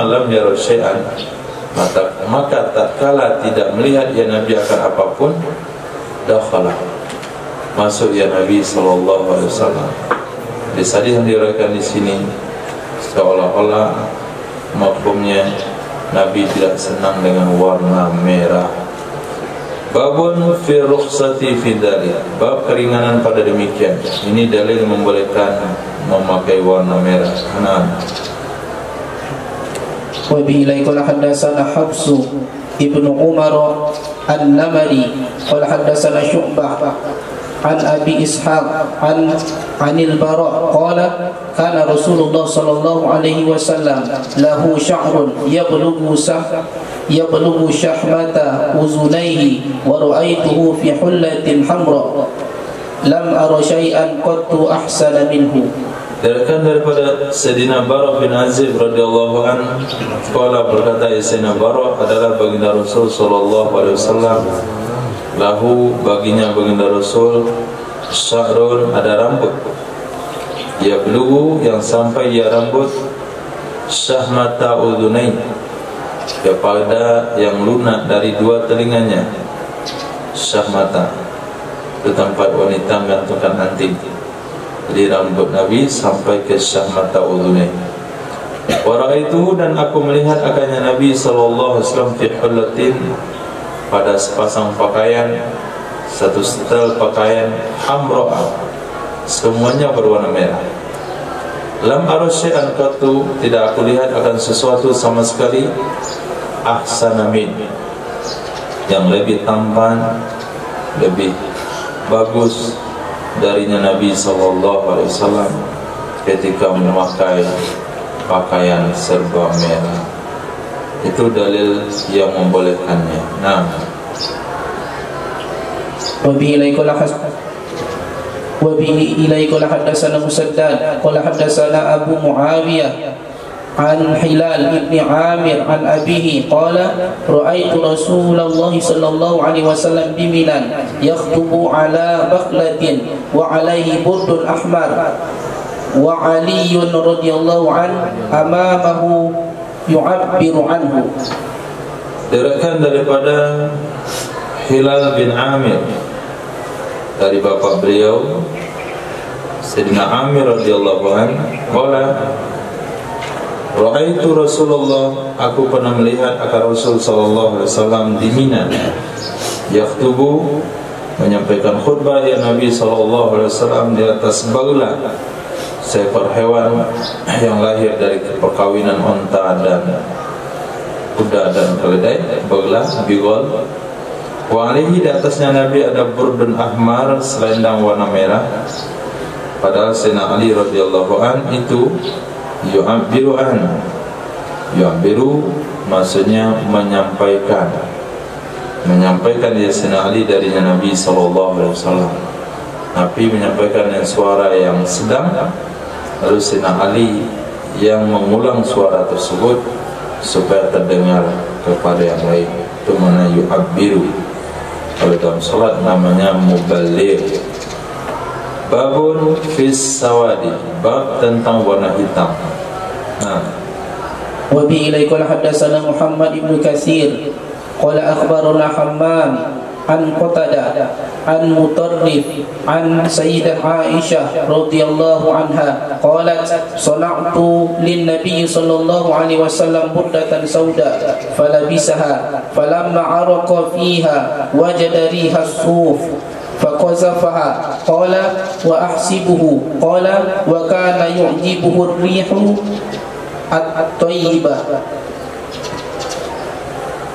lam yara syai'an, maka tatkala tidak melihat ya Nabi akan apapun, dakhala, masuk ya Nabi sallallahu alaihi wasallam. Di hadis yang diriwayatkan di sini seolah-olah mafhumnya Nabi tidak senang dengan warna merah Babun fi rukhsati fi dzalik. Bab keringanan pada demikian. Ini dalil membolehkan memakai warna merah. Wa bihi qala hadatsana Hafsu ibnu Umar an-Namari qala hadatsana Syu'bah an Abi Ishaq anil Bara qala kana Rasulullah sallallahu alaihi wasallam lahu sya'run yablughu syahmata uzunaihi wa ra'aituhu fi hullatin hamra lam ara syai'an qattu ahsana minhu. Diriwayatkan daripada Sayyidina Bara bin Azib radhiyallahu anhu, qala berkata Sayyidina Bara adalah baginda Rasul sallallahu alaihi wasallam, lahu baginya baginda Rasul sya'run ada rambut, yablughu yang sampai ya rambut, syahmata udhunai kepada yang lunak dari dua telinganya. Syahmata itu tempat wanita menggantungkan anting. Jadi rambut Nabi sampai ke syahmata udhunai. Wa ra'aituhu dan aku melihat akannya Nabi sallallahu alaihi wasallam fi hullatin pada sepasang pakaian, satu setel pakaian hamra, semuanya berwarna merah. Lam ara syai'an qattu, tidak aku lihat akan sesuatu sama sekali ahsana min, yang lebih tampan, lebih bagus darinya Nabi sallallahu alaihi wasallam ketika memakai pakaian serba merah. Itu dalil yang membolehkannya. Nah, وبه إليه قال حدثنا مسدد قال حدثنا أبو معاوية عن حلال بن عامر عن أبيه قال رأيت رسول الله صلى الله عليه وسلم بمنى يخطب على بخلة وعليه برد أحمر وعلي رضي الله عنه أمامه يعبر عنه. Diriwayatkan daripada Hilal bin Amir dari bapak beliau Sayyidina Amir radhiyallahu anhu, qala ra'aitu Rasulullah, aku pernah melihat akan Rasul sallallahu alaihi wasallam di Mina, yakhtubu menyampaikan khutbah ya Nabi sallallahu alaihi wasallam di atas bagla, seekor hewan yang lahir dari perkawinan unta dan kuda dan keledai, bagla, bigol. Wa alaihi, di atasnya Nabi ada burdun ahmar, selendang warna merah. Padahal Sayyidina Ali radhiyallahu an itu yu'abbiru maksudnya menyampaikan ya Sayyidina Ali darinya Nabi sallallahu alaihi wasallam. Nabi menyampaikan dengan suara yang sedang, lalu Sayyidina Ali yang mengulang suara tersebut supaya terdengar kepada yang lain. Itu mana yu'abbiru. Kalau dalam salat namanya muballigh. Babun fis sawadi, bab tentang warna hitam. Wa bi ilai qala hadatsana Muhammad ibn Katsir qala akhbarana Hammam an Qatada an Mutarrif an Sayyidah Aisyah radhiyallahu anha qalat sana'tu lin nabiy sallallahu alaihi wasallam burdatan sauda falabisaha falamma araqa fiha wajada riha as-suf faqazafaha qala wa ahsibuhu qala wa kana yu'jibuhu ar-rihu at-tayyibah.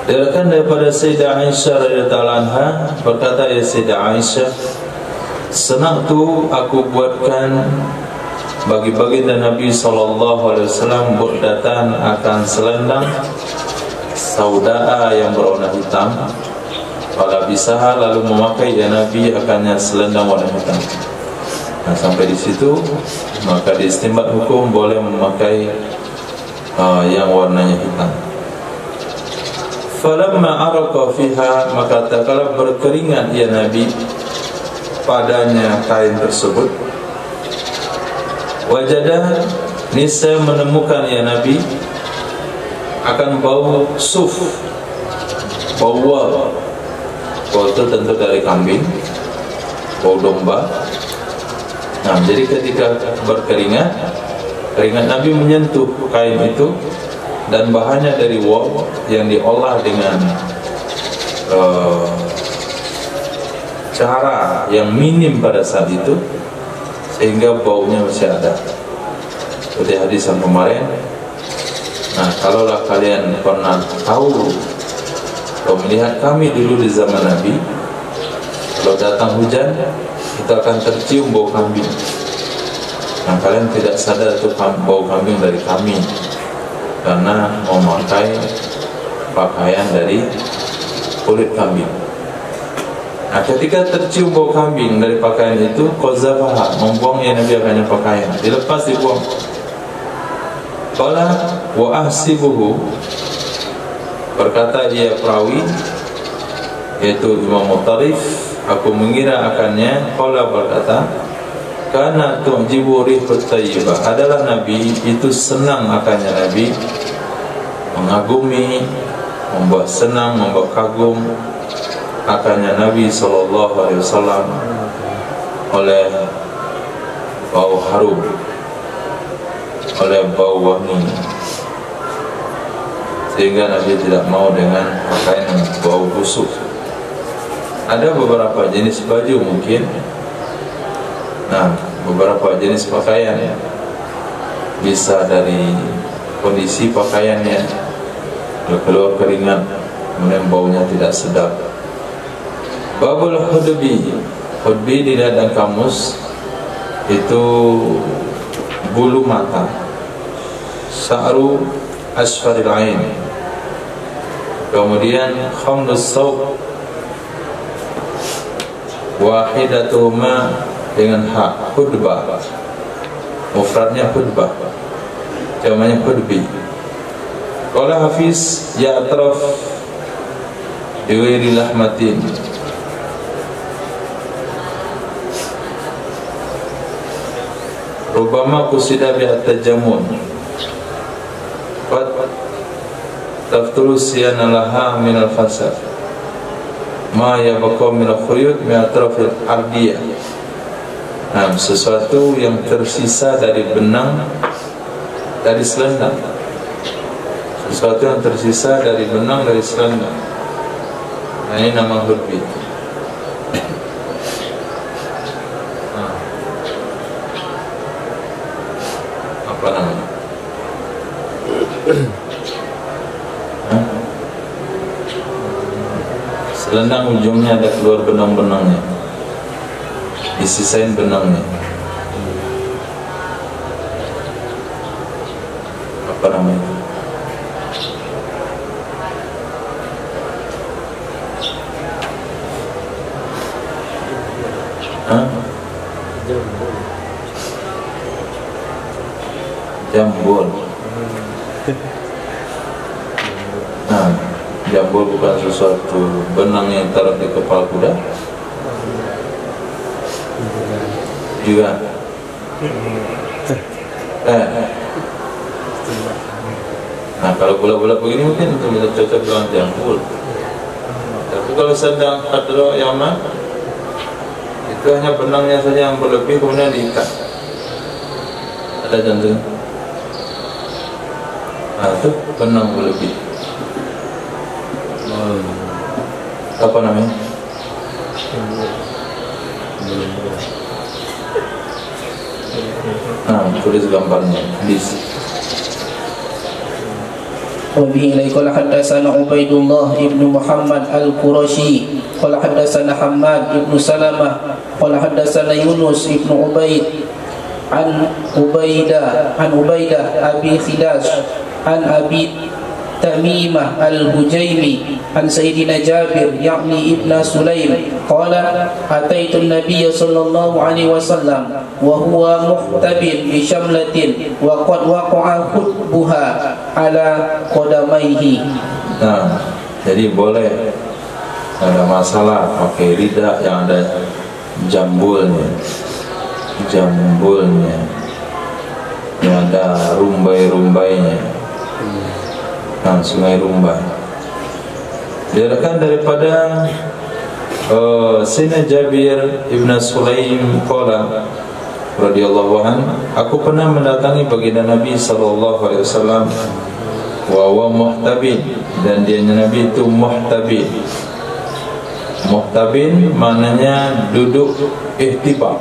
Diriwayatkan daripada Sayyidah Aisyah radhiyallahu anha, berkata ya Sayyidah Aisyah, senaktu aku buatkan bagi baginda Nabi sallallahu alaihi wasallam burdatan akan selendang saudaa yang berwarna hitam. Pada bisaha, lalu memakai ya Nabi akannya selendang warna hitam. Nah, sampai di situ maka diistinbat hukum boleh memakai yang warnanya hitam. Falamma araqa fiha, maka tatkala berkeringat ya Nabi padanya kain tersebut, wajadah, niscaya menemukan ya Nabi akan bau suf, bau wal. Bau itu tentu dari kambing, bau domba. Nah, jadi ketika berkeringat, keringat Nabi menyentuh kain itu, dan bahannya dari wol yang diolah dengan cara yang minim pada saat itu sehingga baunya masih ada. Seperti hadis yang kemarin. Nah, kalaulah kalian pernah tahu atau melihat kami dulu di zaman Nabi, kalau datang hujan kita akan tercium bau kambing. Nah, kalian tidak sadar itu bau kambing dari kami karena memakai pakaian dari kulit kambing. Nah, ketika tercium bau kambing dari pakaian itu, qazafaha, membuangnya Nabi akannya pakaian, dilepas dibuang. Qala wa ahsibuhu, berkata ia perawi yaitu Imam Mutarif, aku mengira akannya. Qala berkata, kana tu'jibu rihut thayyibah, adalah Nabi itu senang akannya Nabi mengagumi, membuat senang, membuat kagum akannya Nabi SAW oleh bau harum, oleh bau wangi, sehingga Nabi tidak mau dengan pakaian yang bau busuk. Ada beberapa jenis baju mungkin, nah beberapa jenis pakaian ya, bisa dari kondisi pakaiannya, keluar keringat, kemudian baunya tidak sedap. Babul hudbi, hudbi di dalam kamus itu bulu mata, sa'ru asfaril ain. Kemudian khamlus sawb, wahidatuhuma dengan hak, hudbah, mufradnya hudbah, jamannya hudbi. Qala Hafiz, ya atraf biwiri lahmatin, rubama kusida bihat tajamun, qad taftulu siyana laha minal fasad, ma yabqa minal khuyut mi atrafil ardiyah. Nah, sesuatu yang tersisa dari benang, dari selendang, sesuatu yang tersisa dari benang, dari selendang. Nah, ini nama hudbi. Apa namanya? Selendang ujungnya ada keluar benang-benangnya, disisain benangnya. Apa namanya? Jambul. Nah, jambul bukan sesuatu benang yang taruh di kepala kuda juga. Nah, kalau bola-bola begini mungkin itu bisa cocok dengan jambul. Tapi kalau sedang hadro yaman, itu hanya benangnya saja yang berlebih kemudian diikat. Ada jantung. Nah, itu benang berlebih. Apa namanya? Nah, tulis gambarnya. وبه إليه قال حدثنا عبيد الله ابن محمد القرشي قال حدثنا حماد ابن سلمة قال حدثنا يونس ابن عبيد عن عبيدة أبي خداش عن أبي تميمة الهجيمي عن سيدنا جابر يعني ابن سليم قال أتيت النبي صلى الله عليه وسلم وهو محتبل بشملة وقد وقع خطبها على قدميه. Nah, jadi boleh, ada masalah pakai lidah yang ada jambulnya, yang ada rumbai-rumbainya. Nah, sungai Rumbai. Diriwayatkan daripada Sayyidina Jabir ibn Sulaim qala radhiyallahu an, aku pernah mendatangi baginda Nabi sallallahu alaihi wasallam wa huwa muhtabin, dan dia Nabi itu muhtabin. Muhtabin maknanya duduk ihtiba.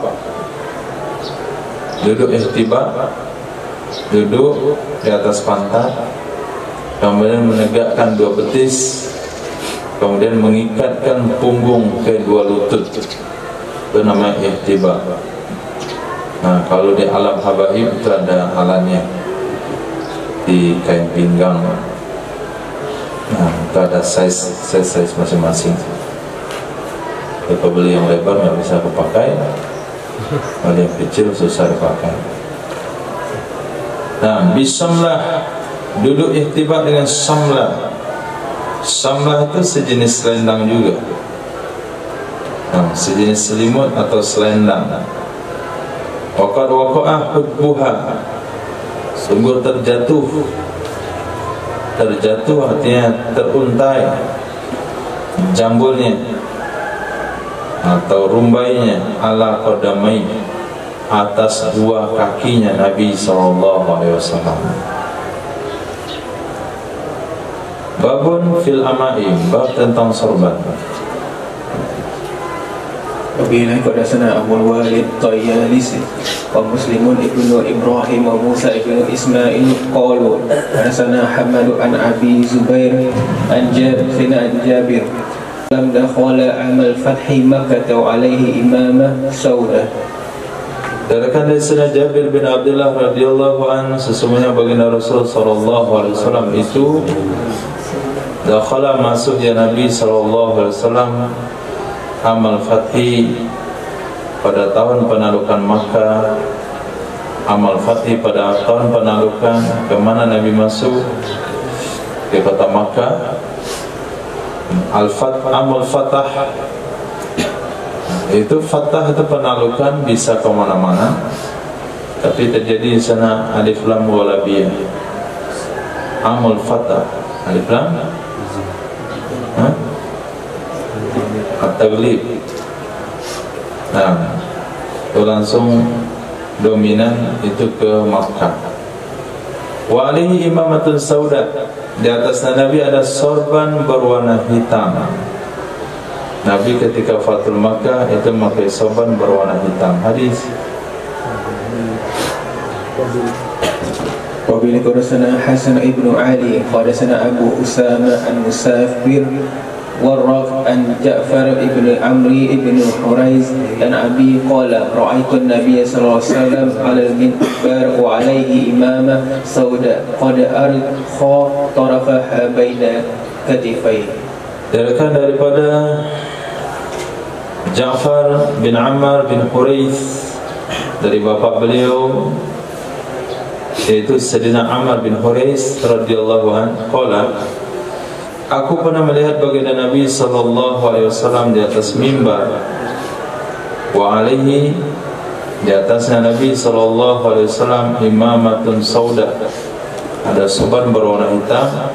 Duduk ihtiba, duduk di atas pantat, kemudian menegakkan dua betis, kemudian mengikatkan punggung ke dua lutut. Itu namanya ihtiba. Nah, kalau di alam habaib itu ada alatnya di kain pinggang. Nah, itu ada size masing-masing. Kalau beli yang lebar nggak bisa kepakai, kalau yang kecil susah dipakai. Nah, bisamlah, duduk ihtiba dengan samlah. Samlah itu sejenis selendang juga. Nah, sejenis selimut atau selendang. Waqad waqa'a hubbuha, sungguh terjatuh. Terjatuh artinya teruntai jambulnya atau rumbainya ala qadamai, atas dua kakinya Nabi SAW. Babun fil amaim, bab tentang sorban. Wabillahi qadasana Abul Walid Tayyalisi wa Muslimun ibnu Ibrahim wa Musa ibnu Ismail qalu qadasana Hamadu an Abi Zubair an Jabir lam dakhala amal fathi Makkah wa alaihi imamah saudah. Dari sana Jabir bin Abdullah radhiyallahu anhu, sesungguhnya baginda Rasul sallallahu alaihi wasallam itu dakhala, masuk ya Nabi sallallahu alaihi wasallam amal fathi, pada tahun penaklukan Makkah. Amal fathi pada tahun penaklukan, kemana Nabi masuk? Ke kota Makkah. Amal fatah itu, fatah itu penaklukan, bisa kemana-mana, tapi terjadi di sana alif lam walabiyah. Amal fatah alif lam at-taglib. Nah, itu langsung dominan itu ke Makkah. Wa alaihi imamatun sauda, di atas Nabi ada sorban berwarna hitam. Nabi ketika Fathul Makkah itu memakai sorban berwarna hitam. Hadis. Wabillahi qadasana Hasan ibnu Ali qadasana Abu Usama an Musafir warraq an Ja'far ibn Amri ibn Huraiz dan Abi qala ra'aitu an-nabiy sallallahu alaihi wasallam 'ala al-minbar wa 'alaihi imamah sauda qad arkha tarafaha baina katifai. Daripada Ja'far bin Ammar bin Huraiz, dari bapak beliau yaitu Sayyidina Ammar bin Huraiz radhiyallahu anhu, qala, aku pernah melihat baginda Nabi sallallahu alaihi wasallam di atas mimbar, wa alaihi, di atasnya Nabi sallallahu alaihi wasallam imamatun sauda, ada sorban berwarna hitam.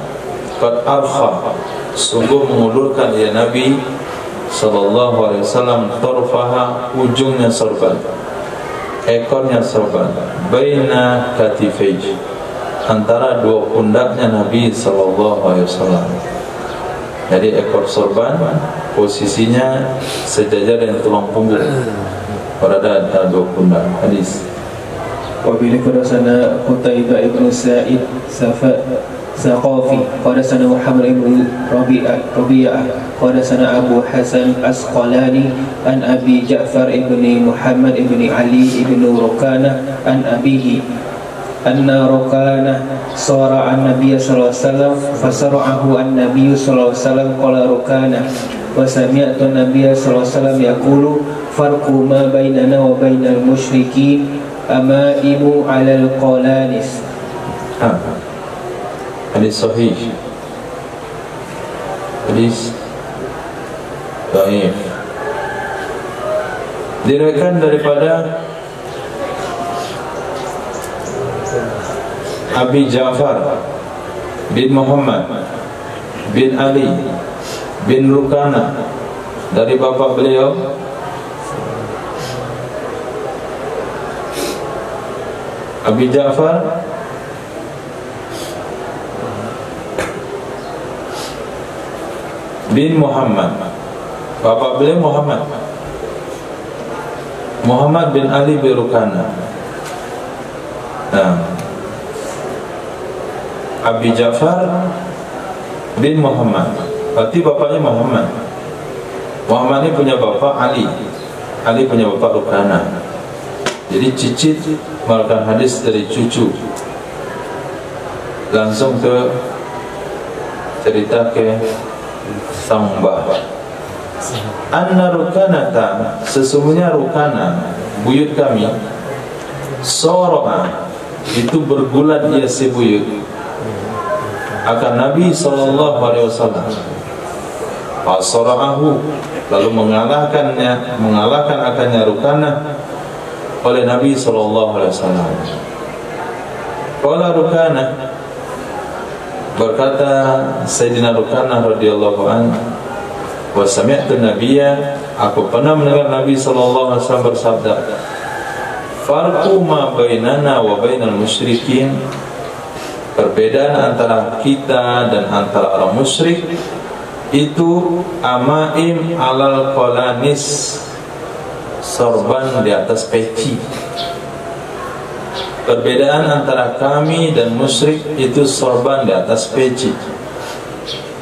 Qad arfa, sungguh mengulurkan ya Nabi sallallahu alaihi wasallam tarfaha, ujungnya sorban, ekornya sorban, baina katifai, antara dua pundaknya Nabi sallallahu alaihi wasallam. Jadi ekor sorban posisinya sejajar dengan tulang punggung, berada antara dua pundak. Hadis. Wabillahi qadasana Qutaibah ibn Sa'id Saqafi qadasana Muhammad ibn Rabi'ah qadasana Abu Hasan Asqalani an Abi Ja'far ibn Muhammad ibn Ali ibn Rukana an abihi anna Rukana sara an Nabiy sallallahu alaihi wasallam fasara'ahu an Nabiy sallallahu alaihi wasallam qala Rukana wa sami'tu an-Nabiy sallallahu alaihi wasallam yaqulu farqu ma bainana wa bainal musyrikin amaimu 'alal qalanis. Hadis sahih. Hadis dhaif. Diriwayatkan daripada Abi Ja'far bin Muhammad bin Ali bin Rukana, dari bapak beliau Abi Ja'far bin Muhammad Bapak beliau Muhammad bin Ali bin Rukana. Nah, Abi Ja'far bin Muhammad, berarti bapaknya Muhammad. Muhammad ini punya bapak Ali, Ali punya bapak Rukana. Jadi cicit melakukan hadis dari cucu, langsung ke cerita ke sang mbah. Anna Rukanata, sesungguhnya Rukana buyut kami, soro'a, itu bergulat dia si buyut akan Nabi SAW. Fasora'ahu, lalu mengalahkan akannya Rukana oleh Nabi SAW. Qala Rukana, berkata Sayyidina Rukana radhiyallahu anhu, wa sami'tu nabiyya, aku pernah mendengar Nabi SAW bersabda, farqu ma bainana wa bainal musyrikin, perbedaan antara kita dan antara orang musyrik itu amaim alal qalanis, sorban di atas peci. Perbedaan antara kami dan musyrik itu sorban di atas peci.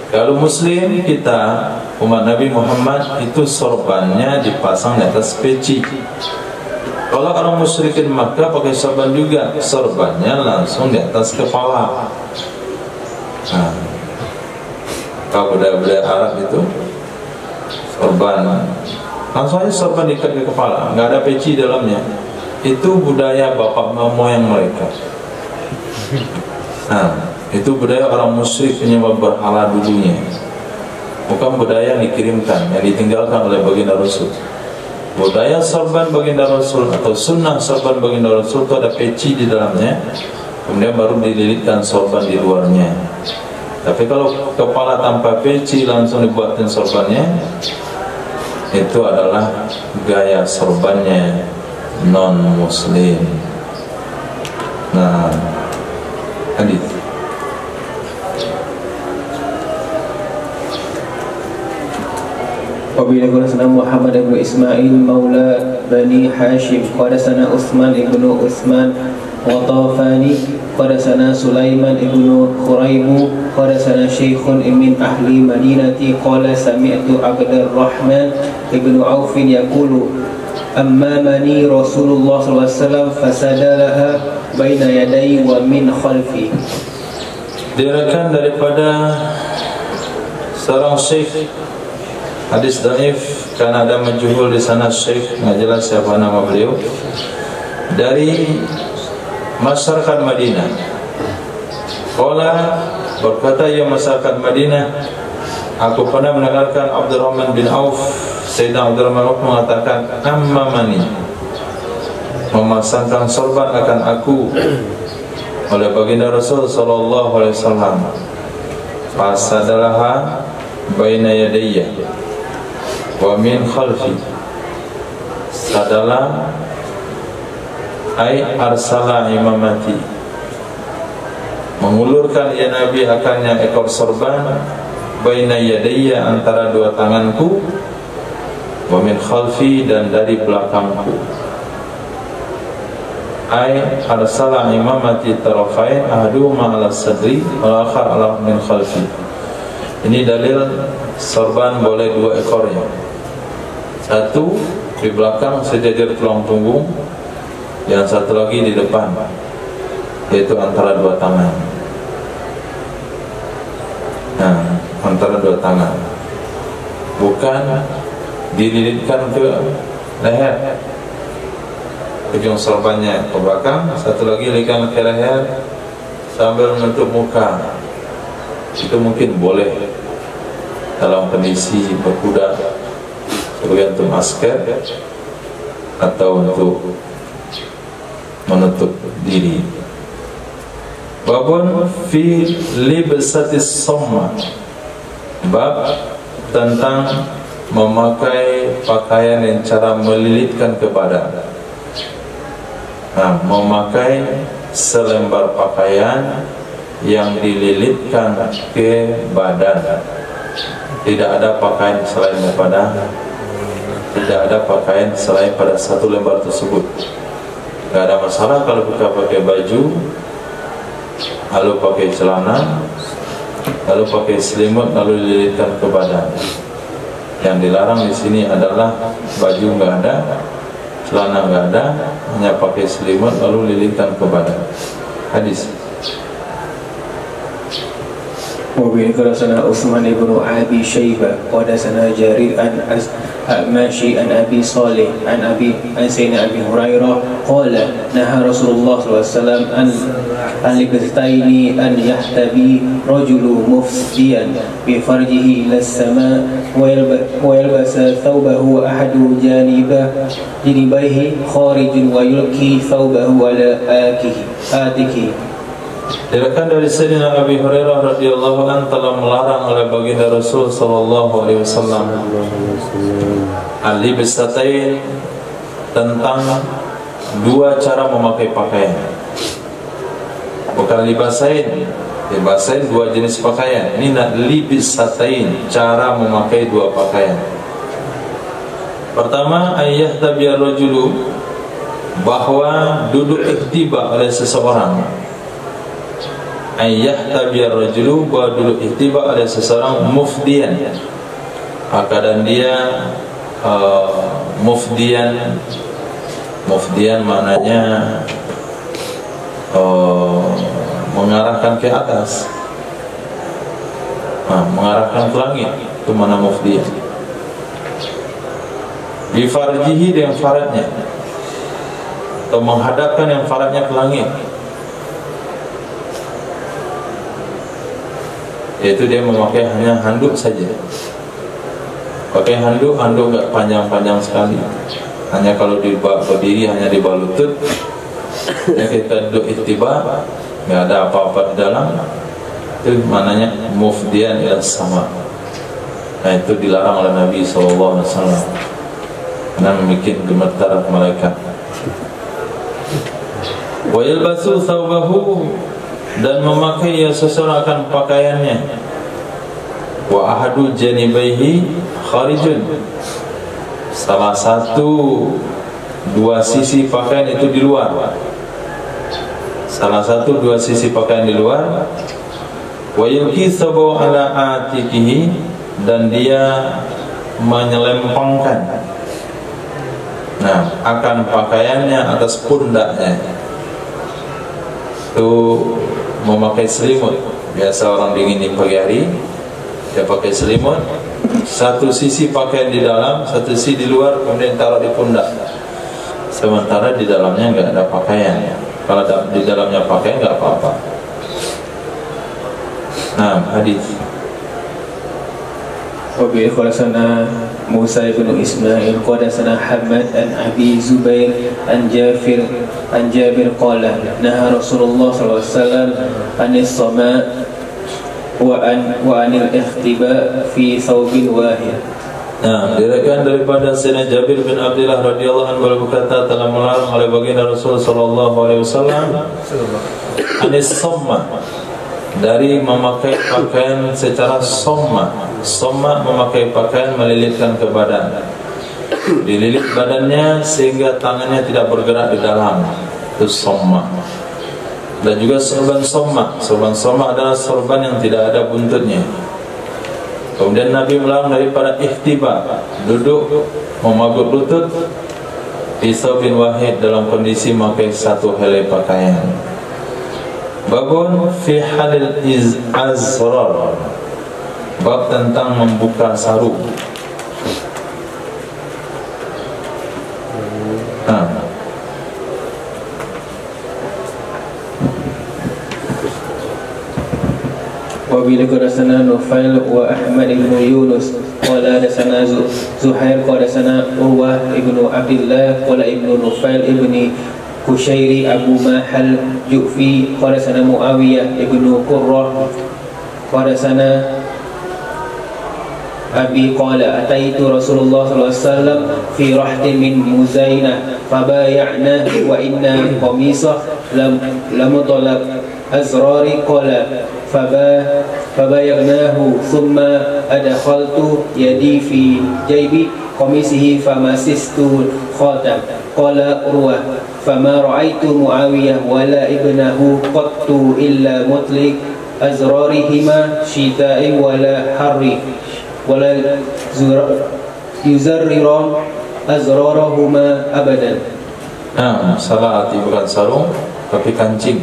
Kalau muslim kita, umat Nabi Muhammad, itu sorbannya dipasang di atas peci. Kalau orang musyrikin Makkah pakai sorban juga, sorbannya langsung di atas kepala. Nah, kalau budaya-budaya Arab itu sorban langsung aja sorban diikat ke kepala, nggak ada peci dalamnya. Itu budaya bapak moyang mereka. Nah, itu budaya orang musyrik penyembah berhala dulunya, bukan budaya yang dikirimkan, yang ditinggalkan oleh baginda Rasul. Budaya sorban baginda Rasul atau sunnah sorban baginda Rasul itu ada peci di dalamnya, kemudian baru dililitkan sorban di luarnya. Tapi kalau kepala tanpa peci langsung dibuatin sorbannya, itu adalah gaya sorbannya non muslim. Nah, hadis وبه قال سنا محمد بن إسماعيل مولى بني حاشم قال سنا عثمان بن عثمان وطافاني قال سنا سليمان بن خريم قال سنا شيخ من أهل مدينة قال سمعت عبد الرحمن بن عوف يقول أمامني رسول الله صلى الله عليه وسلم فسدلها بين يدي ومن خلفي. Diriwayatkan daripada seorang syekh, hadis dhaif karena ada majhul di sana, syekh nggak jelas siapa nama beliau, dari masyarakat Madinah. Qala, berkata ya masyarakat Madinah, aku pernah mendengarkan Abdurrahman bin Auf, Sayyidina Abdurrahman bin Auf mengatakan, ammamani, memasangkan sorban akan aku oleh baginda Rasul sallallahu alaihi wasallam. Fasadalaha baina yadayya wa min khalfi. Sadalah ay arsala imamati, mengulurkan ya Nabi akannya ekor sorban, baina yadayya, antara dua tanganku, wa min khalfi, dan dari belakangku. Ay arsala imamati tarafain ahaduhuma ala sadri wal akhar ala min khalfi. Ini dalil sorban boleh dua ekornya, satu di belakang sejajar tulang punggung, yang satu lagi di depan, yaitu antara dua tangan. Nah, antara dua tangan, bukan dililitkan ke leher, ujung sorbannya ke belakang, satu lagi lilitkan ke leher sambil menutup muka. Itu mungkin boleh dalam kondisi berkuda sebagai untuk asker atau untuk menutup diri. Babun fi libsatis somma, bab tentang memakai pakaian yang cara melilitkan ke badan. Nah, memakai selembar pakaian yang dililitkan ke badan. tidak ada pakaian selain pada satu lembar tersebut. Tidak ada masalah kalau kita pakai baju, lalu pakai celana, lalu pakai selimut, lalu lilitkan ke badan. Yang dilarang di sini adalah baju nggak ada, celana nggak ada, hanya pakai selimut lalu lilitkan ke badan. Hadis. وبذكرنا عثمان بن أبي شيبة قدسنا جرير عن ماشي عن أبي صالح عن سيدنا أبي هريرة قال نهى رسول الله صلى الله عليه وسلم عن لبستين أن يحتبي رجل مفسديا بفرجه إلى السماء ويلبس ثوبه أحد جانبيه خارج ويلقي ثوبه على آتكه. Diriwayatkan dari Sayyidina Abi Hurairah radhiyallahu anhu telah melarang oleh baginda Rasul sallallahu alaihi wasallam al-libasatain, tentang dua cara memakai pakaian. Bukan libasain dua jenis pakaian. Ini libasatain, cara memakai dua pakaian. Pertama, ayyahtabiyar rajulu, bahwa duduk ihtiba oleh seseorang. Ayyahtabiyar rajulu, bahwa duduk ihtiba oleh seseorang mufdian, keadaan dia mufdian maknanya mengarahkan ke atas, mengarahkan ke langit, itu mana mufdian. Bifarjihi, dengan faradnya, atau menghadapkan yang faradnya ke langit, yaitu dia memakai hanya handuk saja. Pakai handuk enggak panjang-panjang sekali, hanya kalau berdiri hanya di bawah lutut. Yang kita duduk ittiba, nggak ada apa-apa di dalam, itu maknanya mufdian ila sama. Nah, itu dilarang oleh Nabi SAW karena membuat gemetar malaikat. Wa yalbasu thawbahu, dan memakai ya seseorang akan pakaiannya. Wa ahadu janibaihi kharijun, salah satu dua sisi pakaian itu di luar. Salah satu dua sisi pakaian di luar. Wa yulqi thabahu ala atikihi, dan dia menyelempangkan akan pakaiannya atas pundaknya. Itu memakai selimut. Biasa orang dingin di pagi hari, dia pakai selimut, satu sisi pakaian di dalam, satu sisi di luar, kemudian taruh di pundak. Sementara di dalamnya nggak ada pakaian. Kalau di dalamnya pakaian nggak apa-apa. Nah, hadis. Wabi khurasana Musa ibn Ismail qadasana Hamad an Abi Zubair an Jabir qala naha Rasulullah sallallahu alaihi wasallam anis sama wa anil ihtiba fi thawbin wahid. Nah, diriwayatkan daripada Sayyidina Jabir bin Abdullah radhiyallahu anhu berkata, telah melarang oleh baginda Rasul sallallahu alaihi wasallam anis sama, dari memakai pakaian secara somma. Somma memakai pakaian melilitkan ke badan, dililit badannya sehingga tangannya tidak bergerak di dalam, itu somma. Dan juga sorban somma. Sorban somma adalah sorban yang tidak ada buntutnya. Kemudian Nabi melarang daripada ihtiba, duduk memagut lutut, pisau bin wahid, dalam kondisi memakai satu helai pakaian. Babun fi halil azrar, bab tentang membuka sarung. Wabil qadasana Nufail wa Ahmad ibn Yunus qala dasana Zuhair qadasana Urwah ibn Abdullah qala ibn Nufail ibn Kushairi Abu Mahal Ju'fi qadasana Muawiyah ibn Qurrah qadasana Abi qala ataitu Rasulullah sallallahu alaihi wasallam fi rahtin min Muzainah fabaya'na wa inna qamisa lam talab azrari qala فبايعناه ثم أدخلت يدي في جيب قميصه فمسست الخاتم. قال عروة فما رأيت معاوية ولا ابنه قط إلا مطلق أزرارهما شتاء ولا حر ولا يزرران أزرارهما أبدا. Salah arti bukan sarung tapi kancing.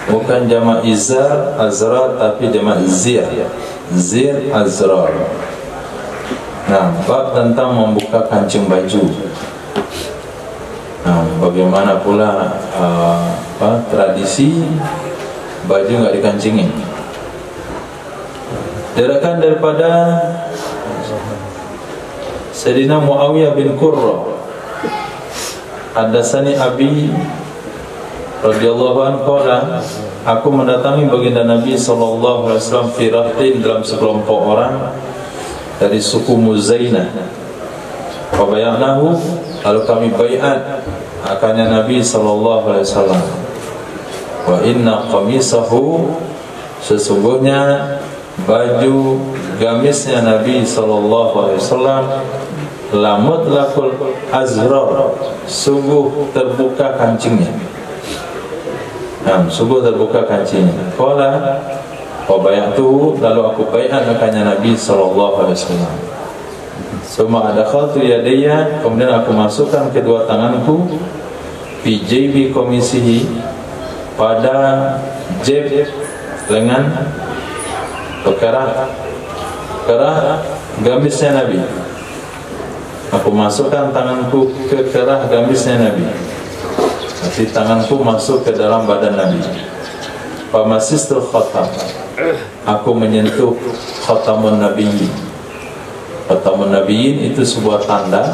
Bukan jamak izar, azrar, tapi jamak zir. Zir, azrar. Nah, bab tentang membuka kancing baju. Nah, bagaimana pula tradisi baju nggak dikancingin. Diriwayatkan daripada Sayyidina Muawiyah bin Qurra, haddatsani Abi radhiyallahu anhu qala, aku mendatangi baginda Nabi sallallahu alaihi wasallam fi rahtin, dalam sekelompok orang dari suku Muzainah. Fa bayanahu, lalu kami baiat akannya Nabi sallallahu alaihi wasallam. Wa inna qamisahu, sesungguhnya baju gamisnya Nabi sallallahu alaihi wasallam la mutlaqul azrar, sungguh terbuka kancingnya. Sungguh terbuka kancingnya. Qala wa bayatuhu, lalu aku baiat akannya Nabi sallallahu alaihi wasallam. Summa adkhaltu yadayya, kemudian aku masukkan kedua tanganku fi jaybi qamisihi, pada jeb lengan kerah gamisnya Nabi. Aku masukkan tanganku ke kerah gamisnya Nabi. Jadi tanganku masuk ke dalam badan Nabi. Famasistul khatam, aku menyentuh khatamun nabiyyin. Khatamun nabiyyin itu sebuah tanda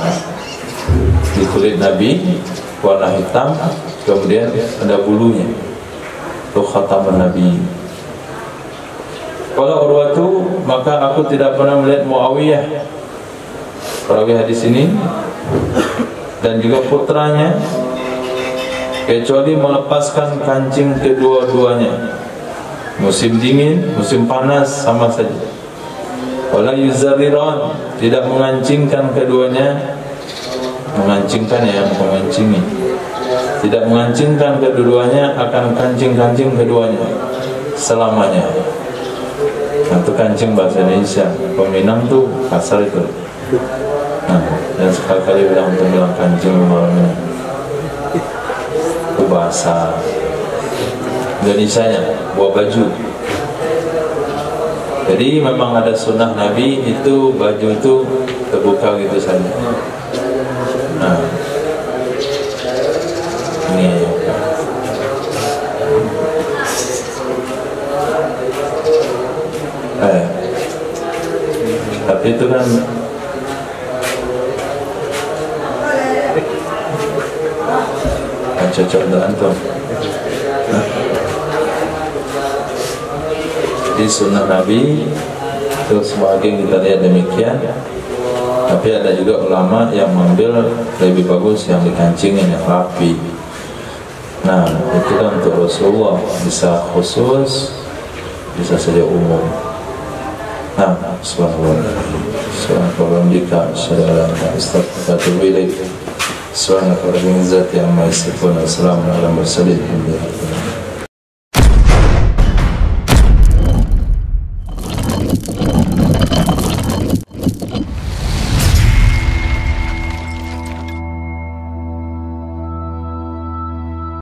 di kulit Nabi, warna hitam, kemudian ada bulunya. Itu khatamun nabiyyin. Kalau Urwatu, maka aku tidak pernah melihat Muawiyah, perawi hadis ini, dan juga putranya, kecuali melepaskan kancing kedua-duanya. Musim dingin, musim panas sama saja. Wala yuzarriran, tidak mengancingkan keduanya. Mengancingkan ya, mengancingi. Tidak mengancingkan kedua-duanya akan kancing-kancing keduanya selamanya. Nah, itu kancing bahasa Indonesia. Peminang tuh kasar itu. Nah, dan sekali-kali bilang untuk bilang kancing malamnya. Itu bahasa Indonesianya, buah baju. Jadi memang ada sunnah Nabi itu baju itu terbuka gitu saja. Nah, ini tapi itu kan cocok dengan antum. Di sunnah Nabi itu sebagian kita lihat demikian, tapi ada juga ulama yang mengambil lebih bagus yang dikancingin yang rapi. Nah, itu kan untuk Rasulullah, bisa khusus, bisa saja umum. Nah, subhanallah, subhanallah, subhanallah, amma yasifun, assalamu ala mursalin.